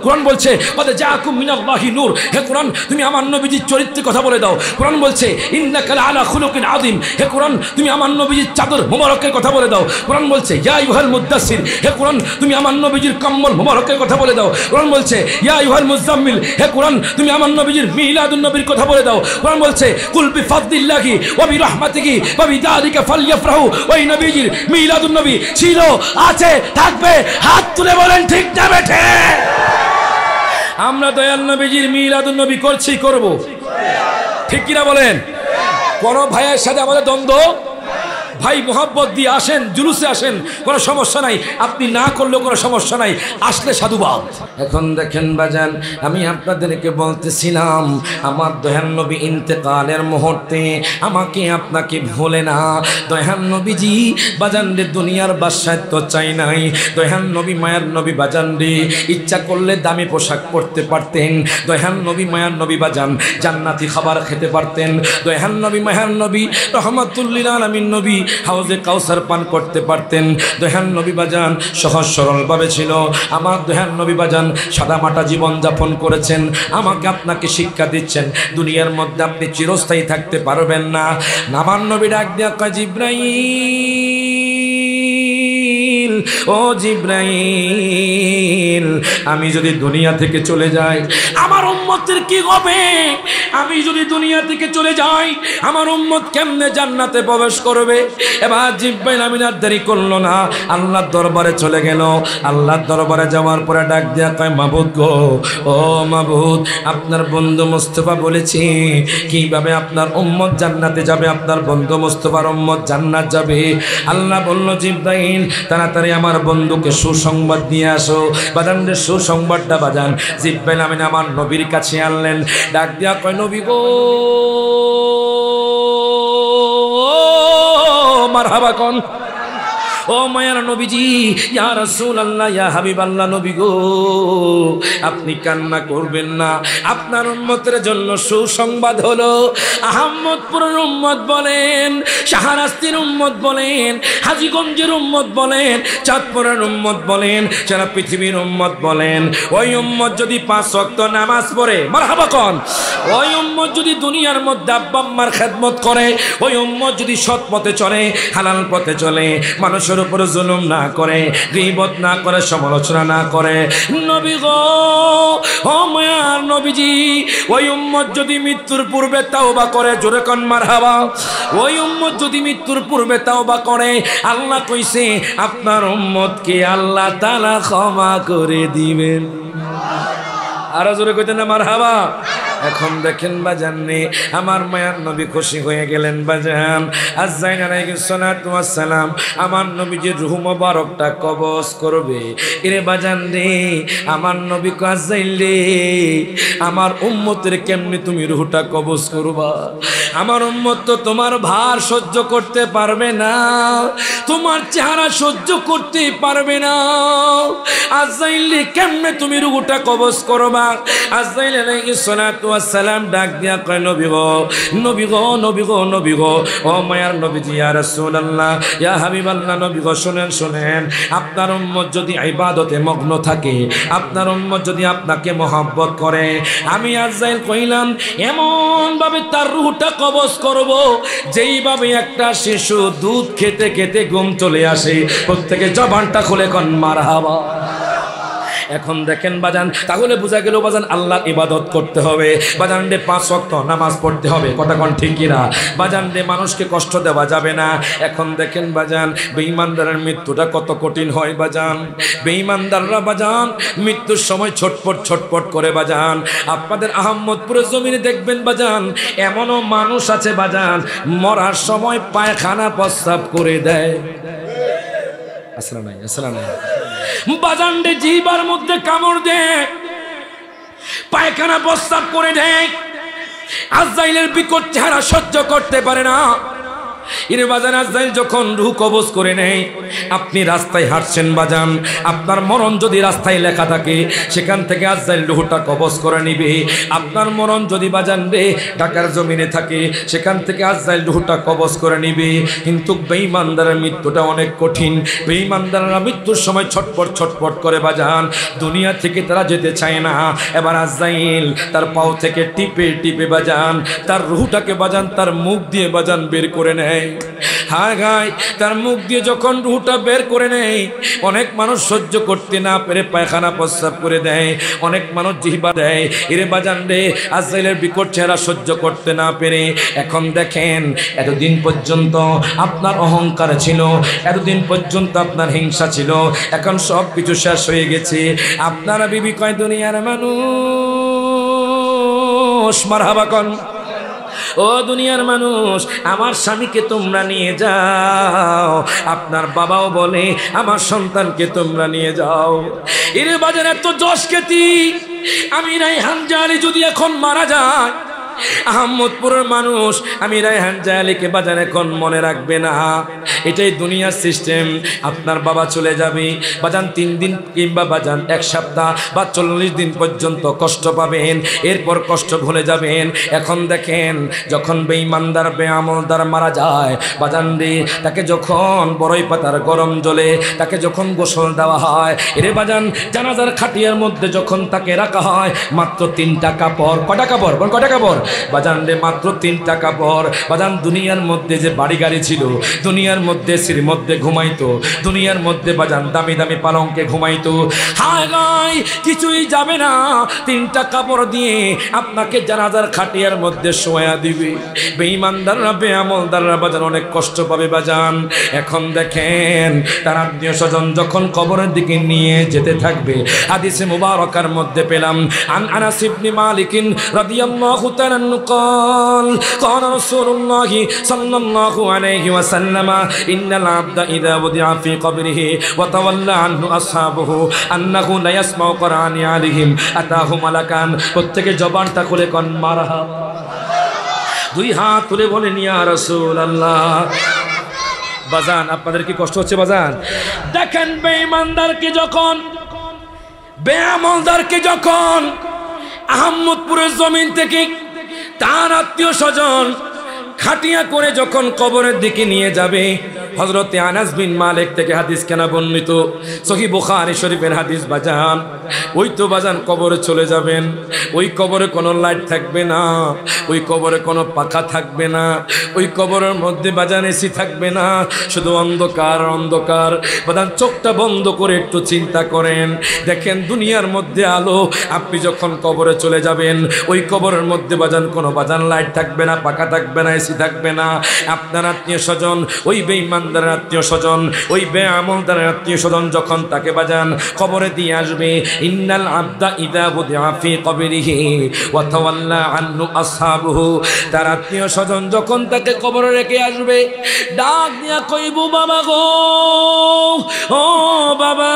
কোরআন বলছে কদ জাআকুম মিনাল্লাহি নূর। হে কোরআন তুমি আমার নবীজির চরিত্রের কথা বলে দাও। কোরআন বলছে ইন্নাকা লাআলা খুলুকিন আযীম। হে কোরআন তুমি আমার নবীজির চাদর মোবারকের কথা বলে দাও। কোরআন বলছে ইয়া আইয়ুহাল মুদ্দাসসির। হে কোরআন তুমি আমার নবীজির কম্বল মোবারকের কথা বলে দাও। কোরআন বলছে ইয়া আইয়ুহাল মুজাম্মিল। হে কোরআন তুমি আমার নবীজির মিলাদুন নবীর কথা বলে দাও। কোরআন বলছে কুল বিফাদলিল্লাহি ওয়া বিরহমাতিহি ওয়া বিযালিকা ফালইফরাহু। ওই নবীজির মিলাদুন নবী ছিল, আছে, থাকবে। হাত তুলে বলেন ঠিক না বেঠে? আমরা দয়াল নবীজির মিলাদুন নবী করছি, করব, ঠিক কিনা বলেন? কোন ভাইয়ের সাথে আমাদের দ্বন্দ্ব? ভাই মোহাব্বত দিয়ে আসেন, জুলুসে আসেন, কোনো সমস্যা নাই, আপনি না করলেও কোনো সমস্যা নাই, আসলে সাধুবাদ। এখন দেখেন বাজান, আমি আপনাদেরকে বলতেছিলাম আমার দয়াল নবী ইন্তেকালের মুহূর্তে আমাকে আপনাকে ভুলে না। দয়াল নবীজি বাজান রে দুনিয়ার বাদশাহ তো চাই নাই, দয়াল নবী মায়ার নবী বাজান রে ইচ্ছা করলে দামি পোশাক পরতে পারতেন, দয়াল নবী মায়ার নবী বাজান জান্নাতি খাবার খেতে পারতেন, দয়াল নবী মায়ার নবী রহমাতুল্লিল আলামিন নবী হাউজে কাউসার পান করতে পারতেন, দয়াল নবী বাজান সহজ সরলভাবে ছিল। আমার দয়াল নবী বাজান সাদামাটা জীবন যাপন করেছেন, আমাকে আপনাকে শিক্ষা দিচ্ছেন দুনিয়ার মধ্যে আপনি চিরস্থায়ী থাকতে পারবেন না। আমার নবী ডাক দিয়া কয় জিবরাইল, ও জিবরাইল, আমি যদি দুনিয়া থেকে চলে যাই আমার উম্মতের কি হবে? আমি যদি দুনিয়া থেকে চলে যাই আমার উম্মত কেমনে জান্নাতে প্রবেশ করবে? এবার জিবরাইল আমিন আর দেরি করলো না, আল্লাহর দরবারে চলে গেল। আল্লাহর দরবারে যাওয়ার পরে ডাক দিয়া কয় মাবুদ গো, ও মাবুদ, আপনার বন্ধু মুস্তাফা বলেছি কিভাবে আপনার উম্মত জান্নাতে যাবে, আপনার বন্ধু মুস্তাফার উম্মত জান্নাত যাবে। আল্লাহ বলল জিবরাইল তাড়াতাড়ি আমার বন্ধুকে সুসংবাদ নিয়ে আসো। বাজান রে সুসংবাদটা বাজান জিবরাইল আমিন আমার নবীর কাছে আনলেন। ডাক দিয়া কয় নবী গো, মারহাবা কোন, ও মায়ার নবীজি, ইয়া রাসূলুল্লাহ, ইয়া হাবিবাল্লাহ, নবী গো আপনি কান্না করবেন না, আপনার উম্মতের জন্য সুসংবাদ হলো। আহমদপুরের উম্মত বলেন, শাহরাস্তির উম্মত বলেন, হাজীগঞ্জের উম্মত বলেন, চাঁদপুরের উম্মত বলেন, সারা পৃথিবীর উম্মত বলেন, ওই উম্মত যদি 5 ওয়াক্ত নামাজ পড়ে, মারহাবা কোন, ওই উম্মত যদি দুনিয়ার মধ্যে আব্বা আম্মার খেদমত করে, ওই উম্মত যদি সৎ পথে চলে, হালাল পথে চলে, মানুষের উপরে জুলুম না করে, গীবত না করে, সমালোচনা না করে, নবী গো, ও মায়ার নবীজি, ওই উম্মত যদি মৃত্যুর পূর্বে তাওবা করে, জোরে কোন মারহাবা, ওই উম্মত যদি মৃত্যুর পূর্বে তাওবা করে, আল্লাহ কইছে আপনার উম্মতকে আল্লাহ তাআলা ক্ষমা করে দিবেন। আরো জোরে কইতেন না মারহাবা। এখন দেখেন বাজান রে আমার মায়ার নবী খুশি হয়ে গেলেন বাজান। আজরাইল আলাইহিস সালাতু ওয়াস সালাম আমার নবীজির রূহ মোবারকটা কবজ করবে। এরে বাজান রে আমার নবী কয় আজরাইল রে আমার উম্মতের কেমনে তুমি রূহটা কবজ করবা? আমার উম্মত তো তোমার ভার সহ্য করতে পারবে না, তোমার চেহারা সহ্য করতে পারবে না। আজরাইল রে কেমনে তুমি রূহটা কবজ করবা? আজরাইল আলাইহিস সালাতু ওয়াস সালাম ডাক দিয়া কয় নবী গো, নবী গো, নবী গো, নবী গো, ও মায়ার নবীজি, ইয়া রাসূলুল্লাহ, ইয়া হাবিবাল্লাহ, নবী গো শুনেন, শুনেন, আপনার উম্মত যদি ইবাদতে মগ্ন থাকে, আপনার উম্মত যদি আপনাকে মহব্বত করে, আমি আজরাইল কইলাম এমন ভাবে তার রূহটা কবজ করব যেইভাবে একটা শিশু দুধ খেতে খেতে ঘুম চলে আসে। প্রত্যেকে জবানটা খুলে কোন মারহাবা। এখন দেখেন বাজান, তাহলে বোঝা গেল বাজান আল্লাহর ইবাদত করতে হবে, বাজান রে 5 ওয়াক্ত নামাজ পড়তে হবে, কথা কোন ঠিক কিনা? বাজান রে মানুষকে কষ্ট দেওয়া যাবে না। এখন দেখেন বাজান বেঈমানদারের মৃত্যুটা কত কঠিন হয় বাজান। বেঈমানদাররা বাজান মৃত্যুর সময় ছটপট ছটপট করে বাজান। আপনাদের আহমদপুরের জমিনে দেখবেন বাজান এমনও মানুষ আছে বাজান মরার সময় পায়খানা প্রস্রাব করে দেয়। আসলে নাই, আসলে নাই বাজান রে জিহ্বার মধ্যে কামড় দেয়, পায়খানা প্রস্রাব করে দেয়। আজরাইলের বিকট চেহারা সহ্য করতে পারে না। এর বাজান আজরাইল যখন রূহ কবজ করে নেয়, আপনি রাস্তায় হাঁটছেন বাজান, আপনার মরণ যদি রাস্তায় লেখা থাকে সেখান থেকে আজরাইল রূহটা কবজ করে নিবে। আপনার মরণ যদি বাজান রে ঢাকার জমিনে থাকে সেখান থেকে আজরাইল রূহটা কবজ করে নিবে। কিন্তু বেঈমানদারের মৃত্যুটা অনেক কঠিন। বেঈমানদাররা মৃত্যুর সময় ছটপট ছটপট করে বাজান, দুনিয়া থেকে তারা যেতে চায় না। এবার আজরাইল তার পাও থেকে টিপে টিপে বাজান তার রূহটাকে বাজান তার মুখ দিয়ে বাজান বের করে নেয়। হায় হায়, তার মুখ দিয়ে যখন রূহটা বের করে নেয় অনেক মানুষ সহ্য করতে না পেরে পায়খানা প্রস্রাব করে দেয়, অনেক মানুষ জিহ্বা দেয়। এরে বাজান রে আজরাইলের বিকট চেহারা সহ্য করতে না পেরে এখন দেখেন এতদিন পর্যন্ত আপনার অহংকার ছিল, এতদিন পর্যন্ত আপনার হিংসা ছিল, এখন সব কিছু শেষ হয়ে গেছে। আপনারা বিবি কয় দুনিয়ার মানুষ, মারহাবা কোন, ও দুনিয়ার মানুষ, আমার স্বামীকে তোমরা নিয়ে যাও। আপনার বাবাও বলে আমার সন্তানকে তোমরা নিয়ে যাও। এর বাজার এত যশ খ্যাতি, আমি রায়হান জাহালি যদি এখন মারা যায়, আহমদপুরের মানুষ আমি রায়হান জাহালিকে বাজার এখন মনে রাখবে না। এটাই দুনিয়ার সিস্টেম। আপনার বাবা চলে যাবে বাজান 3 দিন কিংবা বাজান 1 সপ্তাহ বা 40 দিন পর্যন্ত কষ্ট পাবেন, এরপর কষ্ট ভুলে যাবেন। এখন দেখেন, যখন বেঈমানদার বেআমলদার মারা যায় বাজান রে, তাকে যখন বড়ই পাতার গরম জলে তাকে যখন গোসল দেওয়া হয়, এরে বাজান জানাজার খাটিয়ার মধ্যে যখন তাকে রাখা হয়, মাত্র 3টা কাপড়। কটা কাপড়? কটা কাপড় বাজান রে? মাত্র 3টা কাপড়। বাজান দুনিয়ার মধ্যে যে বাড়ি গাড়ি ছিল, দুনিয়ার মধ্যে সির মধ্যে ঘুমাইতো, দুনিয়ার মধ্যে বাজান দামি দামি পালঙ্কে ঘুমাইতো, হায় গায় কিছুই যাবে না। 3টা কাপড় দিয়ে আপনাকে জানাজার খাটিয়ার মধ্যে শোয়া দিবে। বেঈমানদাররা বেআমলদাররা বাজান অনেক কষ্ট পাবে বাজান। এখন দেখেন, তার আত্মীয় স্বজন যখন কবরের দিকে নিয়ে যেতে থাকবে, হাদিসে মুবারকার মধ্যে পেলাম আনাস ইবনে মালিক রাদিয়াল্লাহু তাআলা قال قال رسول الله صلى الله عليه وسلم إن العبد إذا وضع في قبره وتولى عنه أصحابه أنه لا يسمع قرآن عليهم أتاه ملكان। প্রত্যেকে জবানটা খুলে কোন মারহাবা। 2 হাত তুলে বলেন ইয়া রাসূলুল্লাহ। বাজান আপনাদের কি কষ্ট হচ্ছে বাজান? দেখেন, বেঈমানদারকে যখন বেআমলদারকে যখন আহমদপুরের জমিন থেকে তার আত্মীয় স্বজন খাটিয়া করে যখন কবরের দিকে নিয়ে যাবে, হযরতে আনাস বিন মালিক থেকে হাদিস কেনা বর্ণিত, সহিহ বুখারী শরীফের হাদিস বাজান। ওই তো বাজান কবরে চলে যাবেন, ওই কবরে কোনো লাইট থাকবে না, ওই কবরে কোনো পাখা থাকবে না, ওই কবরের মধ্যে বাজান এসি থাকবে না, শুধু অন্ধকার অন্ধকার। বাজান চোখটা বন্ধ করে একটু চিন্তা করেন, দেখেন দুনিয়ার মধ্যে আলো, আপনি যখন কবরে চলে যাবেন ওই কবরের মধ্যে বাজান কোনো বাজান লাইট থাকবে না, পাখা থাকবে না, এসি থাকবে না। আপনার আত্মীয় স্বজন, ওই বেঈমানদার আত্মীয় স্বজন, ওই বেআমলদার আত্মীয় স্বজন যখন তাকে বাজান কবরে দিয়ে আসবে, ইন্নাল আবদা ইযা বুদিআ ফি কবরিহি ওয়া তাওয়াল্লা আনহু আসহাবুহু, তার আত্মীয় স্বজন যখন তাকে কবরে রেখে আসবে, ডাক দিয়া কইব, বাবা গো, ও বাবা,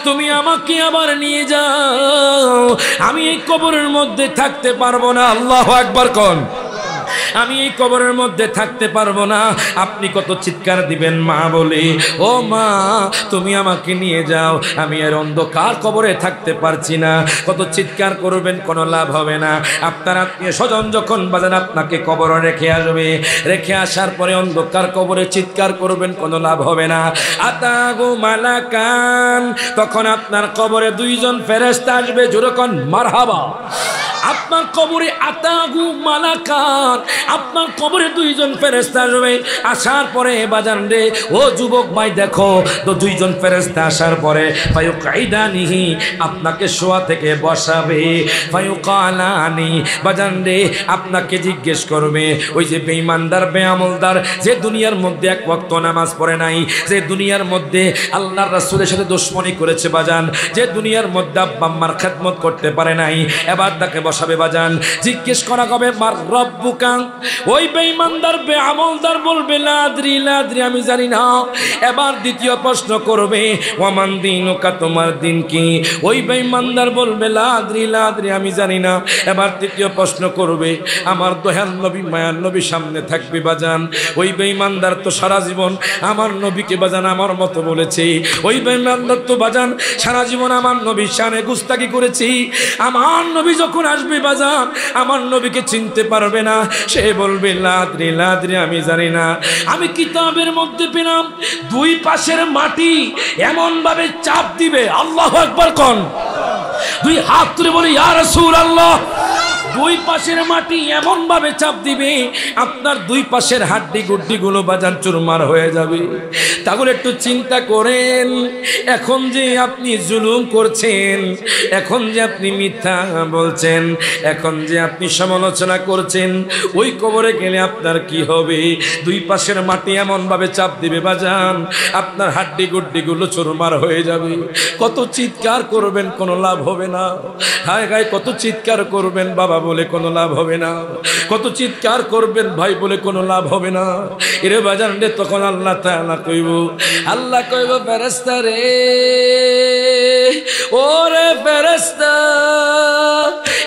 তুমি আমাকে আবার নিয়ে যাও, আমি এই কবরের মধ্যে থাকতে পারবো না। আল্লাহু আকবার কোন। আমি এই কবরের মধ্যে থাকতে পারবো না। আপনি কত চিৎকার দিবেন মা বলে, ও মা তুমি আমাকে নিয়ে যাও, আমি আর অন্ধকার কবরে থাকতে পারছি না। কত চিৎকার করবেন, কোনো লাভ হবে না। আপনার আত্মীয় স্বজন যখন বাজান আপনাকে কবরে রেখে আসবে, রেখে আসার পরে অন্ধকার কবরে চিৎকার করবেন, কোনো লাভ হবে না। আতাগু মালাকান, তখন আপনার কবরে 2 জন ফেরেশতা আসবে। জোরে কোন মারহাবা। আপনার কবরে আতাগু মালাকান, আপনার কবরে 2 জন ফেরেশতা আসবে। আসার পরে বাজান রে, ও যুবক ভাই দেখো তো, 2 জন ফেরেশতা আসার পরে ফায়ুকাইদানিহি, আপনাকে শোয়া থেকে বসাবে, ফায়ুকালানি, বাজান রে আপনাকে জিজ্ঞেস করবে, ওই যে বেঈমানদার বেআমলদার যে দুনিয়ার মধ্যে 1 ওয়াক্ত নামাজ পড়ে নাই, যে দুনিয়ার মধ্যে আল্লাহর রাসূলের সাথে দুশমনি করেছে বাজান, যে দুনিয়ার মধ্যে আব্বা আম্মার খেদমত করতে পারে নাই, এবার তাকে বসাবে বাজান। জিজ্ঞেস করা হবে মার রব্বুকা, ওই বেঈমানদার বেআমলদার বলবে লা আদরি লা আদরি, আমি জানি না। এবার দ্বিতীয় প্রশ্ন করবে ওয়ামান দীনুকা, তোমার দিন কি? ওই বেঈমানদার বলবে লা আদরি লা আদরি, আমি জানি না। এবার তৃতীয় প্রশ্ন করবে, আমার দয়াল নবী মায়ার নবী সামনে থাকবে বাজান। ওই বেঈমানদার তো সারা জীবন আমার নবীকে বাজান আমার মতো বলেছে, ওই বেঈমানদার তো বাজান সারা জীবন আমার নবীর শানে গুস্তাখি করেছি। আমার নবী যখন আসবে বাজান, আমার নবীকে চিনতে পারবে না। সে বলবে লা আদরি লা আদরি, আমি জানি না। আমি কিতাবের মধ্যে পেলাম 2 পাশের মাটি এমন ভাবে চাপ দিবে, আল্লাহু আকবার কোন। 2 হাত তুলে বলি ইয়া রাসূলুল্লাহ। 2 পাশের মাটি এমন ভাবে চাপ দিবে, আপনার 2 পাশের হাড্ডি গুড্ডি গুলো বাজান চুরমার হয়ে যাবে। তাহলে একটু চিন্তা করেন, এখন যে আপনি জুলুম করছেন, এখন যে আপনি মিথ্যা বলছেন, এখন যে আপনি সমালোচনা করছেন, ওই কবরে গেলে আপনার কি হবে? 2 পাশের মাটি এমন ভাবে চাপ দিবে বাজান, আপনার হাড্ডি গুড্ডি গুলো চুরমার হয়ে যাবে। কত চিৎকার করবেন, কোনো লাভ হবে না। হায় হায় কত চিৎকার করবেন বাবা বলে কোনো লাভ হবে না, কত চিৎকার করবেন ভাই বলে কোনো লাভ হবে না। এরে বাজান রে, তখন আল্লাহ তাআলা কইব, আল্লাহ কইব ফেরেশতা রে, ওরে ফেরেশতা,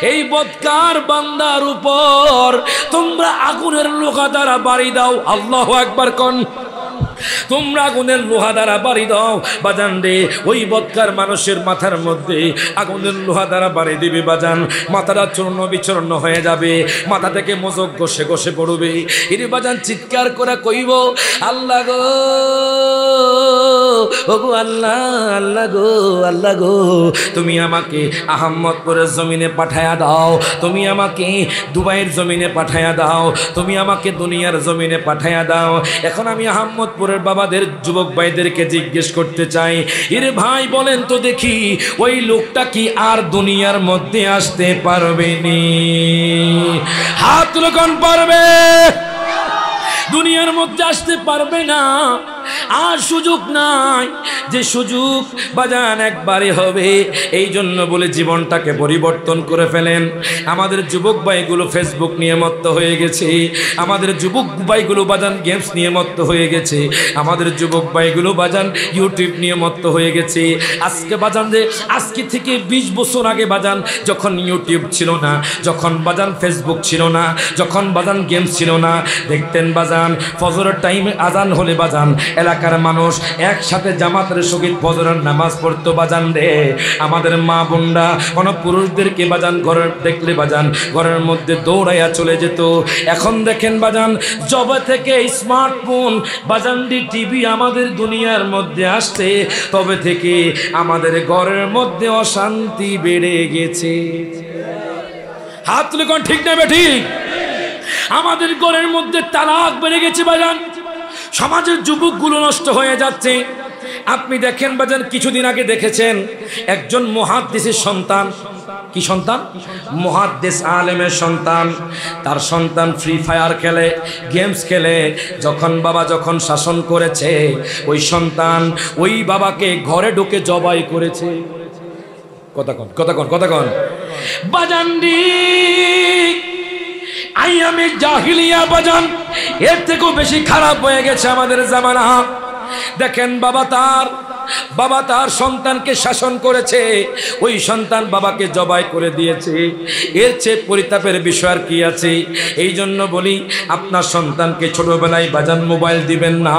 এই বদকার বান্দার উপর তোমরা আগুনের লোহা দ্বারা বাড়ি দাও। আল্লাহু আকবার কোন, তোমরা আগুনের লোহা দ্বারা বাড়ি দাও। বাজান রে, ওই বদকার মানুষের মাথার মধ্যে আগুনের লোহা দ্বারা বাড়ি দিবে বাজান, মাথাটা চূর্ণ বিচূর্ণ হয়ে যাবে, মাথা থেকে মোজক ঘষে ঘষে পড়বে। এরে বাজান চিৎকার করে কইব, আল্লাহ গো, ওগো আল্লাহ, আল্লাহ গো, আল্লাহ গো, তুমি আমাকে আহমদপুরের জমিনে পাঠায়া দাও, তুমি আমাকে দুবাইয়ের জমিনে পাঠায়া দাও, তুমি আমাকে দুনিয়ার জমিনে পাঠায়া দাও। এখন আমি আহমদপুরের বাবাদের, যুবক ভাইদেরকে জিজ্ঞেস করতে চাই, এরে ভাই বলেন তো দেখি, ওই লোকটা কি আর দুনিয়ার মধ্যে আসতে পারবে নি? হাত তুলে কোন পারবে? দুনিয়ার মধ্যে আসতে পারবে না, আর সুযোগ নাই। যে সুযোগ বাজান একবারে হবে, এই জন্য বলে জীবনটাকে পরিবর্তন করে ফেলেন। আমাদের যুবক ভাইগুলো ফেসবুক নিয়ে মত্ত হয়ে গেছে, আমাদের যুবক ভাইগুলো বাজান গেমস নিয়ে মত্ত হয়ে গেছে, আমাদের যুবক ভাইগুলো বাজান ইউটিউব নিয়ে মত্ত হয়ে গেছে। আজকে বাজান যে আজকে থেকে 20 বছর আগে বাজান, যখন ইউটিউব ছিল না, যখন বাজান ফেসবুক ছিল না, যখন বাজান গেমস ছিল না, দেখতেন বাজান ফজরের টাইমে আজান হলে বাজান এলাকার মানুষ একসাথে জামাতের সহিত ফজরের নামাজ পড়তো বাজান রে। আমাদের মা বোনরা কোনো পুরুষদেরকে বাজান ঘরের দেখলে বাজান ঘরের মধ্যে দৌড়াইয়া চলে যেত। এখন দেখেন বাজান, জবে থেকে স্মার্টফোন বাজান দি টিভি আমাদের দুনিয়ার মধ্যে আসছে, তবে থেকে আমাদের ঘরের মধ্যে অশান্তি বেড়ে গেছে। হাত তুলে কোন ঠিক নেবে ঠিক? আমাদের ঘরের মধ্যে তালাক বেড়ে গেছে বাজান, সমাজের যুবকগুলো নষ্ট হয়ে যাচ্ছে। আপনি দেখেন বাজান, কিছুদিন আগে দেখেছেন একজন মুহাদ্দিসের সন্তান, কি সন্তান? মুহাদ্দিস আলেমের সন্তান। তার সন্তান ফ্রি ফায়ার খেলে, গেমস খেলে। যখন বাবা যখন শাসন করেছে, ওই সন্তান ওই বাবাকে ঘরে ঢুকে জবাই করেছে। কথা কন, কথা কন, কথা কন বাজান দি। আইয়ামে জাহিলিয়া বাজান এর থেকেও বেশি খারাপ হয়ে গেছে আমাদের জামানা। দেখেন বাবা তার সন্তানকে শাসন করেছে, ওই সন্তান বাবাকে জবাই করে দিয়েছে। এর চেয়ে পরিতাপের বিষয় আর কি আছে? এই জন্য বলি, আপনার সন্তানকে ছোটবেলায় বাজান মোবাইল দিবেন না,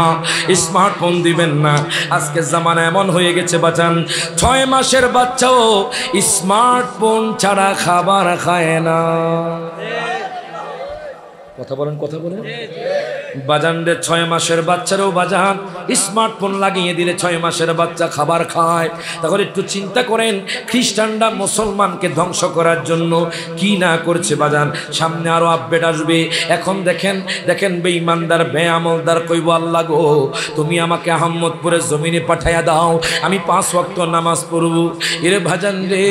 স্মার্টফোন দিবেন না। আজকে জামানা এমন হয়ে গেছে বাজান, 6 মাসের বাচ্চাও স্মার্টফোন ছাড়া খাবার খায় না। কথা বলেন, কথা বলেন বাজান রে। 6 মাসের বাচ্চারও বাজান স্মার্টফোন লাগিয়ে দিলে 6 মাসের বাচ্চা খাবার খায়। তাহলে একটু চিন্তা করেন, খ্রিস্টানরা মুসলমানকে ধ্বংস করার জন্য কি না করছে বাজান। সামনে আরো আপডেট আসবে। এখন দেখেন বেঈমানদার বেআমলদার কইব, আল্লাহ গো, তুমি আমাকে আহমদপুরের জমিনে পাঠাইয়া দাও, আমি 5 ওয়াক্ত নামাজ পড়ব। এরে ভাজান রে,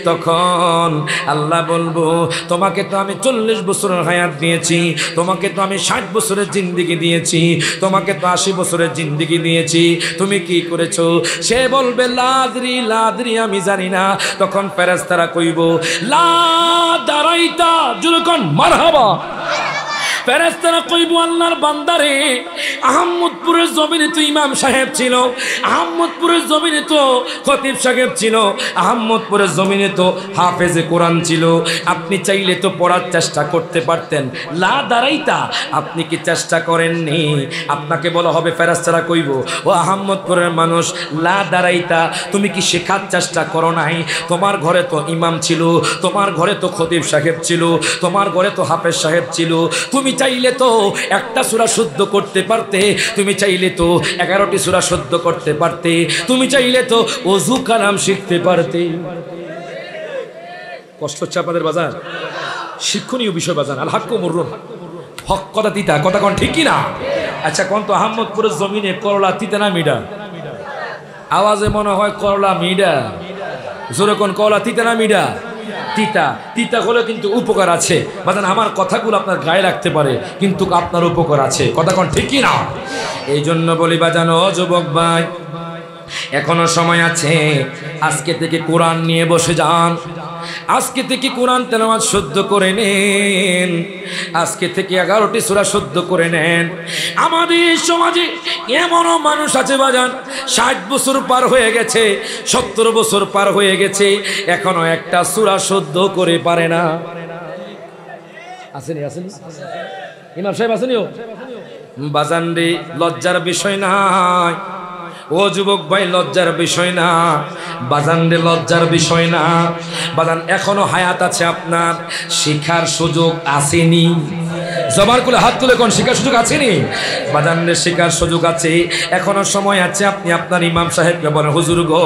তখন আল্লাহ বলবো, তোমাকে তো আমি 40 বছরের হায়াত দিয়েছি, তোমাকে তো আমি 60 বছরের জিন্দেগি দিয়েছি, তোমাকে তো 80 বছরের জিন্দেগি দিয়েছি, তুমি কি করেছো? সে বলবে লাদরি লাদরি, আমি জানি না। তখন ফেরেশতারা কইব, লা দারাইতা, যুরকন মারহাবা। ফেরেশতারা কইব, আল্লাহর বান্দারে, আহমদপুরের জমিনে তো ইমাম সাহেব ছিল, আহমদপুরের জমিনে তো খতিব সাহেব ছিল, আহমদপুরের জমিনে তো হাফেজে কোরআন ছিল, আপনি চাইলে তো পড়ার চেষ্টা করতে পারতেন। লা দাঁড়াইতা, আপনি কি চেষ্টা করেননি? আপনাকে বলা হবে, ফেরেশতারা কইব, ও আহমদপুরের মানুষ, লা দাঁড়াইতা, তুমি কি শেখার চেষ্টা করো নাই? তোমার ঘরে তো ইমাম ছিল, তোমার ঘরে তো খতিব সাহেব ছিল, তোমার ঘরে তো হাফেজ সাহেব ছিল, তুমি চাইলে তো একটা সূরা শুদ্ধ করতে পারতে, তুমি চাইলে তো 11টি সূরা শুদ্ধ করতে পারতে, তুমি চাইলে তো ওযু কালাম শিখতে পারতে। কষ্ট হচ্ছে আপনাদের বাজার? শিক্ষণীয় বিষয় বাজার। আল হাক্কু মুররুন, হক কথা তিতা, কথা কোন ঠিক কি না? আচ্ছা কোন তো, আহমদপুরের জমিনে করলা তিতা না মিডা? আওয়াজে মনে হয় করলা মিডা। জোরে কোন, করলা তিতা না মিডা? তিতা। তিতা হলে কিন্তু উপকার আছে বাজান। আমার কথাগুলো আপনার গায়ে রাখতে পারে, কিন্তু আপনার উপকার আছে। কথা কোন ঠিক কি না? এই জন্য বলি বাজান, ও যুবক ভাই, এখনো সময় আছে। আজকে থেকে কোরআন নিয়ে বসে যান। আজকে থেকে কোরআন তেলাওয়াত শুদ্ধ করে নেন, আজকে থেকে 11টি সূরা শুদ্ধ করে নেন। আমাদের সমাজে এমনও মানুষ আছে বাজান, 60 বছর পার হয়ে গেছে, 70 বছর পার হয়ে গেছে, এখনো একটা সূরা শুদ্ধ করে পারে না। আসেনি আসেনি ইমাম সাহেব আসেনিও বাজান রে, লজ্জার বিষয় নাই ও যুবক ভাই, লজ্জার বিষয় না বাজান রে, লজ্জার বিষয় না বাজান। এখনো হায়াত আছে আপনার, শিখার সুযোগ আসেনি। জবার করে হাত তুলে কোন শিখার সুযোগ আসেনি বাজান রে, শিখার সুযোগ আছে, এখনো সময় আছে। আপনি আপনার ইমাম সাহেবকে বলেন, হুজুর গো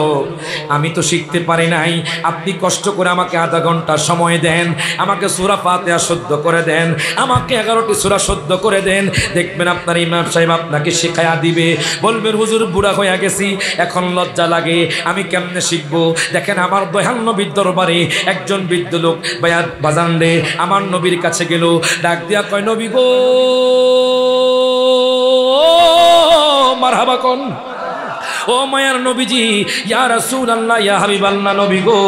আমি তো শিখতে পারি নাই, আপনি কষ্ট করে আমাকে আধা ঘন্টা সময় দেন, আমাকে সূরা ফাতিহা শুদ্ধ করে দেন, আমাকে 11টি সূরা শুদ্ধ করে দেন। দেখবেন আপনার ইমাম সাহেব আপনাকে শিখায়া দিবে। বলবেন হুজুর বুড়া হয়ে গেছি, এখন লজ্জা লাগে, আমি কেমনে শিখবো। দেখেন আমার দয়াল নবীর দরবারে একজন বৃদ্ধ লোক বাজান রে আমার নবীর কাছে গেল, ডাক দিয়া কয়, নবী গো মারহাবা কোন, ও মায়ার নবীজি, ইয়া রাসূলুল্লাহ, ইয়া হাবিবাল্লাহ, নবী গো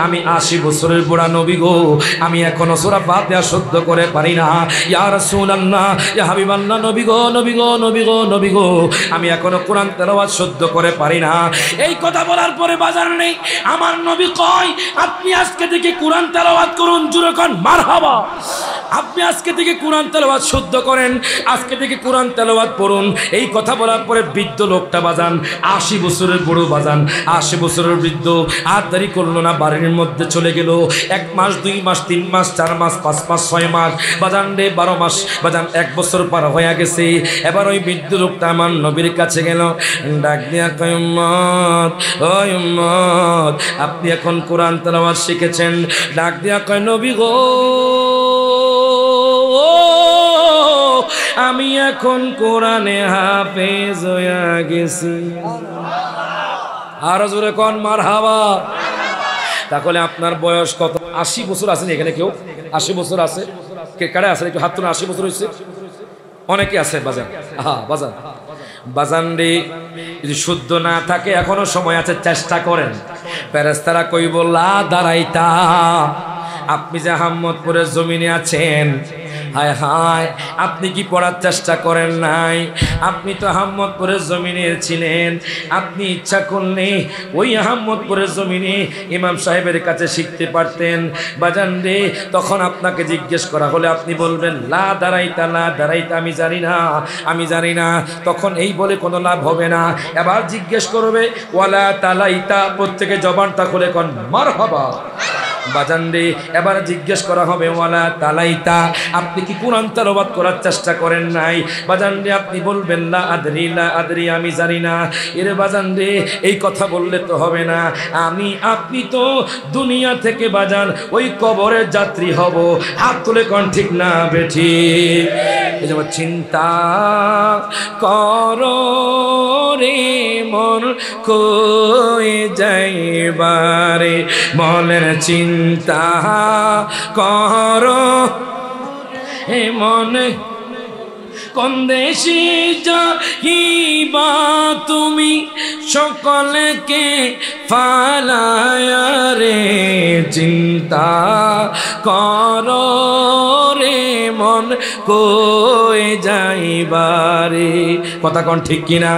আমি 80 বছরের বুড়া নবী গো, আমি এখনো সূরা ফাতিহা শুদ্ধ করে পারি না। ইয়া রাসূলুল্লাহ, ইয়া হাবিবাল্লাহ, নবী গো নবী গো নবী গো নবী গো আমি এখনো কোরআন তেলাওয়াত শুদ্ধ করে পারি না। এই কথা বলার পরে বাজার নেই, আমার নবী কয়, আপনি আজকে থেকে কোরআন তেলাওয়াত করুন, জোরে কোন মারহাবা। আপনি আজকে থেকে কোরআন তেলাওয়াত শুদ্ধ করেন, আজকে থেকে কোরআন তেলাওয়াত পড়ুন। এই কথা বলার পরে বৃদ্ধ লোকটা বাজান, 80 বছরের বুড়ো বাজান, 80 বছরের বৃদ্ধ আর দেরি করলো না, বাড়ির মধ্যে চলে গেল। 1 মাস 2 মাস 3 মাস 4 মাস 5 মাস 6 মাস বাজান রে, 12 মাস বাজান, 1 বছর পার হয়ে গেছে। এবার ওই বৃদ্ধ লোকটা আমার নবীর কাছে গেল, ডাক দিয়া কয়, উম্মত ও উম্মত, আপনি এখন কোরআন তেলাওয়াত শিখেছেন। ডাক দিয়া কয়, নবী গো আমি এখন কোরআনে হাফেজ হয়ে গেছি। আর জোরে কোন মারহাবা। তাহলে আপনার বয়স কত? 80 বছর আছেন এখানে? কেউ 80 বছর আছে? কে কারে আছে? একটু হাত তুলে। 80 বছর হয়েছে? অনেকে আছে বাজান। বাজান বাজান রে, যদি শুদ্ধ না থাকে এখনো সময় আছে, চেষ্টা করেন। ফেরেশতারা কইব, লা দাঁড়াইতা, আপনি যে আহমদপুরের জমিনে আছেন, হায় হায় আপনি কি পড়ার চেষ্টা করেন নাই? আপনি তো আহমদপুরের জমিনে ছিলেন, আপনি ইচ্ছা করলে ওই আহমদপুরের জমিনে ইমাম সাহেবের কাছে শিখতে পারতেন বাজান রে। তখন আপনাকে জিজ্ঞেস করা হলে আপনি বলবেন, লা দাঁড়াইতা, লা দাঁড়াইতা, আমি জানি না, আমি জানি না। তখন এই বলে কোনো লাভ হবে না। এবার জিজ্ঞেস করবে, ওয়ালা তালাইতা, প্রত্যেকে জবানটা খুলে কোন মারহাবা বাজান রে। এবার জিজ্ঞেস করা হবে, ওয়ালা তালাইতা, আপনি কি কোরআন তেলাওয়াত করার চেষ্টা করেন নাই বাজান রে? আপনি বলবেন, লা আদরি, লা আদরি, আমি জানি না। এর বাজান রে, এই কথা বললে তো হবে না। আপনি তো দুনিয়া থেকে বাজান ওই কবরের যাত্রী হব। হাত তুলে কোন ঠিক না বেঠি? এই যেমন চিন্তা করো রে মন কই যাইবারে, মনের চিন্তা করো হে মনে, কোন দেশে যাইবা তুমি সকলকে ফালায়া রে, চিন্তা করো রে মন কই যাইবারে। কথা কোন ঠিক কিনা?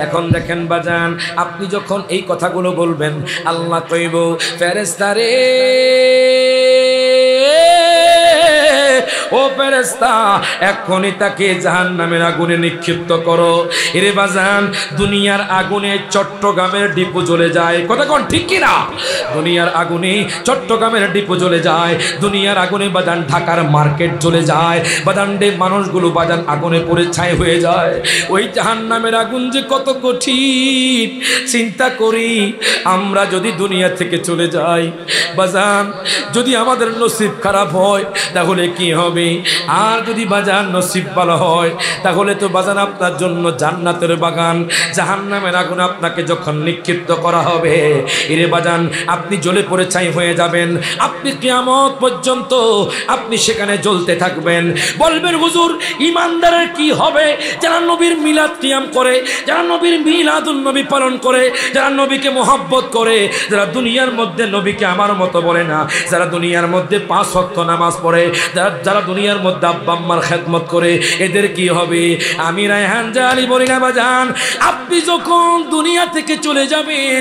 এখন দেখেন বাজান, আপনি যখন এই কথাগুলো বলবেন, আল্লাহ কইব, ফেরেশতা রে, ও ফেরেশতা, এখনই তাকে জাহান্নামের আগুনে নিক্ষিপ্ত করো। এরে বাজান, দুনিয়ার আগুনে চট্টগ্রামের ডিপো জ্বলে যায়। কথা কোন ঠিক কিনা? দুনিয়ার আগুনে চট্টগ্রামের ডিপো জ্বলে যায়, দুনিয়ার আগুনে বাজান ঢাকার মার্কেট জ্বলে যায় বাজান রে, মানুষগুলো বাজান আগুনে পড়ে ছাই হয়ে যায়। ওই জাহান্নামের আগুন যে কত কঠিন চিন্তা করি। আমরা যদি দুনিয়া থেকে চলে যাই বাজান, যদি আমাদের নসিব খারাপ হয় তাহলে কি হবে? আর যদি বাজান নসিব ভালো হয় তাহলে তো বাজান আপনার জন্য জান্নাতের বাগান। জাহান্নামের আগুন আপনাকে যখন নিক্ষিপ্ত করা হবে, এরে বাজান আপনি জ্বলে পড়ে ছাই হয়ে যাবেন। আপনি কিয়ামত পর্যন্ত আপনি সেখানে জ্বলতে থাকবেন। বলবেন হুজুর ইমানদারের কি হবে? যারা নবীর মিলাদ কিয়াম করে, যারা নবীর মিলাদুন নবী পালন করে, যারা নবীকে মোহাব্বত করে, যারা দুনিয়ার মধ্যে নবীকে আমার মতো বলে না, যারা দুনিয়ার মধ্যে 5 ওয়াক্ত নামাজ পড়ে, যারা দুনিয়ার মধ্যে আব্বা আম্মার খেদমত করে, এদের কি হবে? আমি রায়হান জালি বলি না বাজান, আপনি যখন দুনিয়া থেকে চলে যাবেন,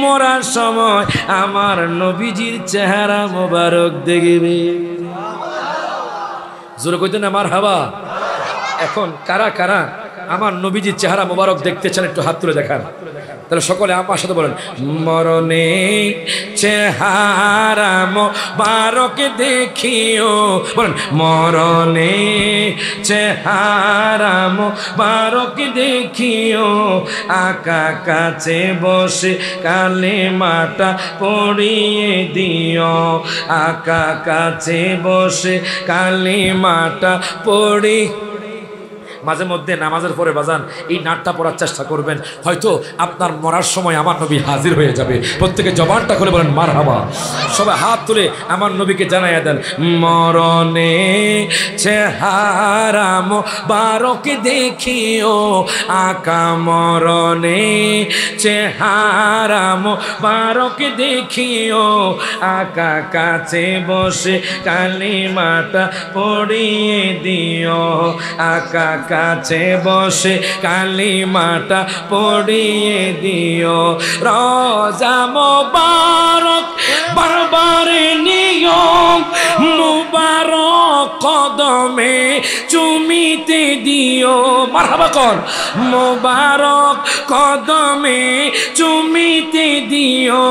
মরার সময় আমার নবীজির চেহারা মোবারক দেখবে। জোরে কইতেন না মারহাবা। এখন কারা কারা আমার নবীজির চেহারা মোবারক দেখতে চান একটু হাত তুলে দেখান। তাহলে সকলে আমার সাথে বলেন, মরণে চেহারা মোবারক দেখিও। বলেন, মরণে চেহারা মোবারক দেখিও, আকা কাছে বসে কালেমাটা পড়িয়ে দিও, আকা কাছে বসে কালেমাটা পড়ি। মাঝে মধ্যে নামাজের পরে বাজান এই নাটটা পড়ার চেষ্টা করবেন, হয়তো আপনার মরার সময় আমার নবী হাজির হয়ে যাবে। প্রত্যেকে জবানটা খুলে বলেন মারহাবা। সবাই হাত তুলে আমার নবীকে জানাইয়া দেন, মরণে চেহারা মোবারক দেখিও, আকা মরণে চেহারা মোবারক দেখিও, আকা কাছে বসে কালিমাটা পড়িয়ে দিও, আকা কাছে বসে কালিমাটা পড়িয়ে দিও। রোজা মোবারক বারবারে নিও, মুবারক কদমে চুমিতে দিও। মারহাবা কর। মুবারক কদমে চুমিতে দিও,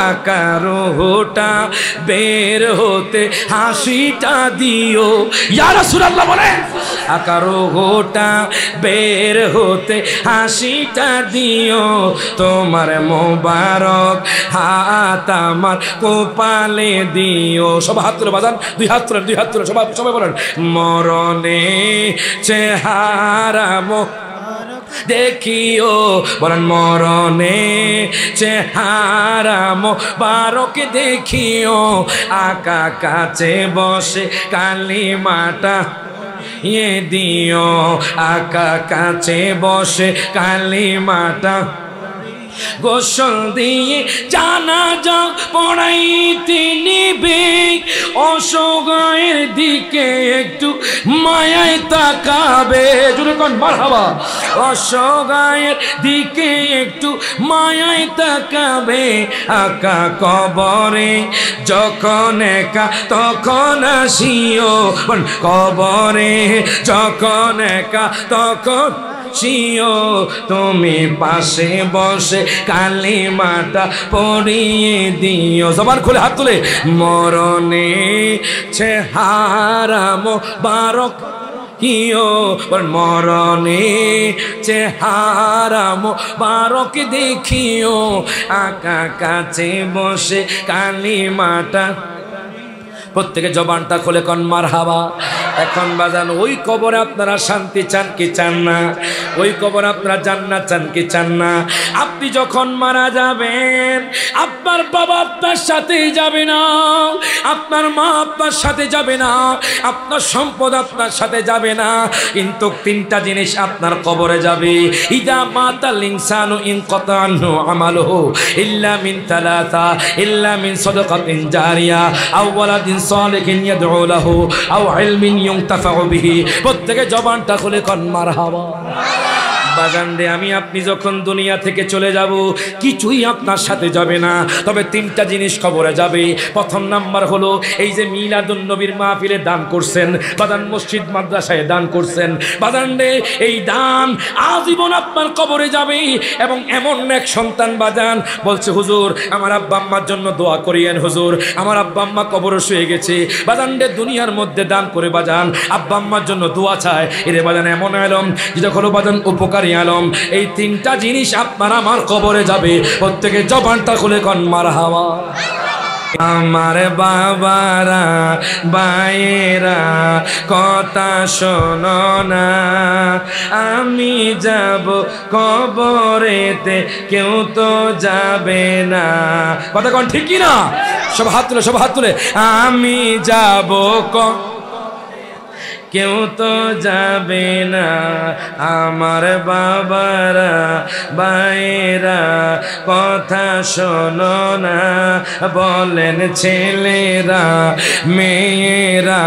আকারোটা বের হতে হাসিটা দিও। ইয়া রাসূলুল্লাহ বলেন, আকারোটা বের হতে হাসিটা দিও, তোমার মোবারক হাত আমার কপালে দিও। সব হাত তুলে বাজান, দুই হাত তুলে, দুই হাত তুলে সবাই সবাই বলেন, মরণে চেহারা দেখিও। বলেন, মরণে চেহারা মোবারক দেখিও, আকা কাছে বসে কালিমাটা ইয়ে দিও, আকা কাছে বসে কালিমাটা গোসল দিয়ে জানাজা পড়াইতে নিবে, অসহায়ের দিকে একটু মায়ায় তাকাবে। জোরে কোন মারহাবা। অসহায়ের দিকে একটু মায়ায় তাকাবে, আকা কবরে যখন একা তখন আসিও। কবরে যখন একা তখন শিও, তুমি পাশে বসে কালিমাটা পড়িয়ে দিও। জবান খুলে হাত তুলে, মরণে চেহারা মোবারক কিও। মরণে চেহারা মোবারক দেখিও, আকা কাছে বসে কালিমাটা। প্রত্যেকে জবানটা খুলে কন মারহাবা। এখন বাজান ওই কবরে আপনারা শান্তি চান কি চান না? ওই কবরে আপনারা জান্নাত চান কি চান না? আপনি যখন মারা যাবেন, আপনার বাবা আপনার সাথে যাবে না, আপনার মা আপনার সাথে যাবে না, আপনার সম্পদ আপনার সাথে যাবে না, কিন্তু তিনটা জিনিস আপনার কবরে যাবে। ইদা মাতাল ইনসানু ইনকাতা আনহু আমালুহু ইল্লা মিন তালাতা, ইল্লা মিন সাদাকাতিন জারিয়া আও ওয়ালাদিন সালিহিন ইয়াদউ লাহু আও ইলমিন ইউনতাফাউ বিহি। প্রত্যেকে জবানটা খুলে কোন মারহাবা। বাগান দে আমি আপনি যখন দুনিয়া থেকে চলে যাব, কিছুই আপনার সাথে যাবে না, তবে তিনটা জিনিস কবরে যাবে। প্রথম নাম্বার হলো এই যে মিলাদুন নবীর মাহফিলে দান করছেন, বাদান মসজিদ মাদ্রাসায় দান করছেন, বাদান দে এই দান আজীবন আপনার কবরে যাবে। এবং এমন এক সন্তান বাজান বলছে, হুজুর আমার আব্বা আম্মার জন্য দোয়া করিয়েন, হুজুর আমার আব্বা আম্মা কবরে শুয়ে গেছে, বাজান দে দুনিয়ার মধ্যে দান করে বাজান আব্বা আম্মার জন্য দোয়া চায়। এরে বাজান এমন এলম যেটা হলো বাজান উপকার আলম। এই তিনটা জিনিস আপনার আমার কবরে যাবে। প্রত্যেকে জবানটা খুলে কোন মারহাবা। আমার বাবারা ভাইয়েরা কথা শোনো না, আমি যাব কবরেতে কেউ তো যাবে না। কথা কোন ঠিক কি না? সব হাত তুলে, সব হাত তুলে। আমি যাব কেউ তো যাবে না, আমার বাবারা ভাইয়েরা কথা শোনো না। বলেন ছেলেরা মেয়েরা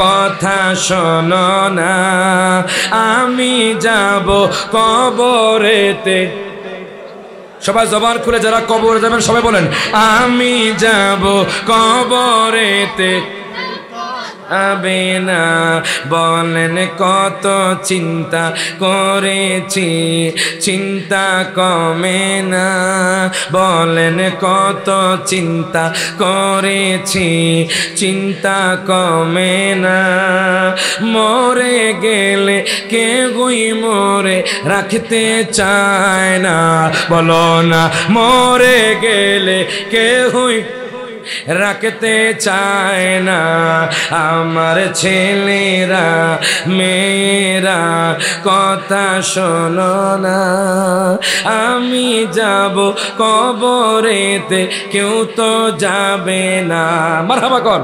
কথা শোনো না, আমি যাব কবরেতে। সবাই জবান খুলে যারা কবরে যাবেন সবাই বলেন আমি যাব কবরেতে আবে না। বলেন কত চিন্তা করেছি, চিন্তা কমে না। বলেন কত চিন্তা করেছি, চিন্তা কমে না। মরে গেলে কেউই মরে রাখতে চায় না, বলো না মরে গেলে কেউই রাখতে চায় না। আমার ছেলেরা মেয়েরা কথা শোনো না, আমি যাব কবরেতে কেউ তো যাবে না। মারহাবা কর।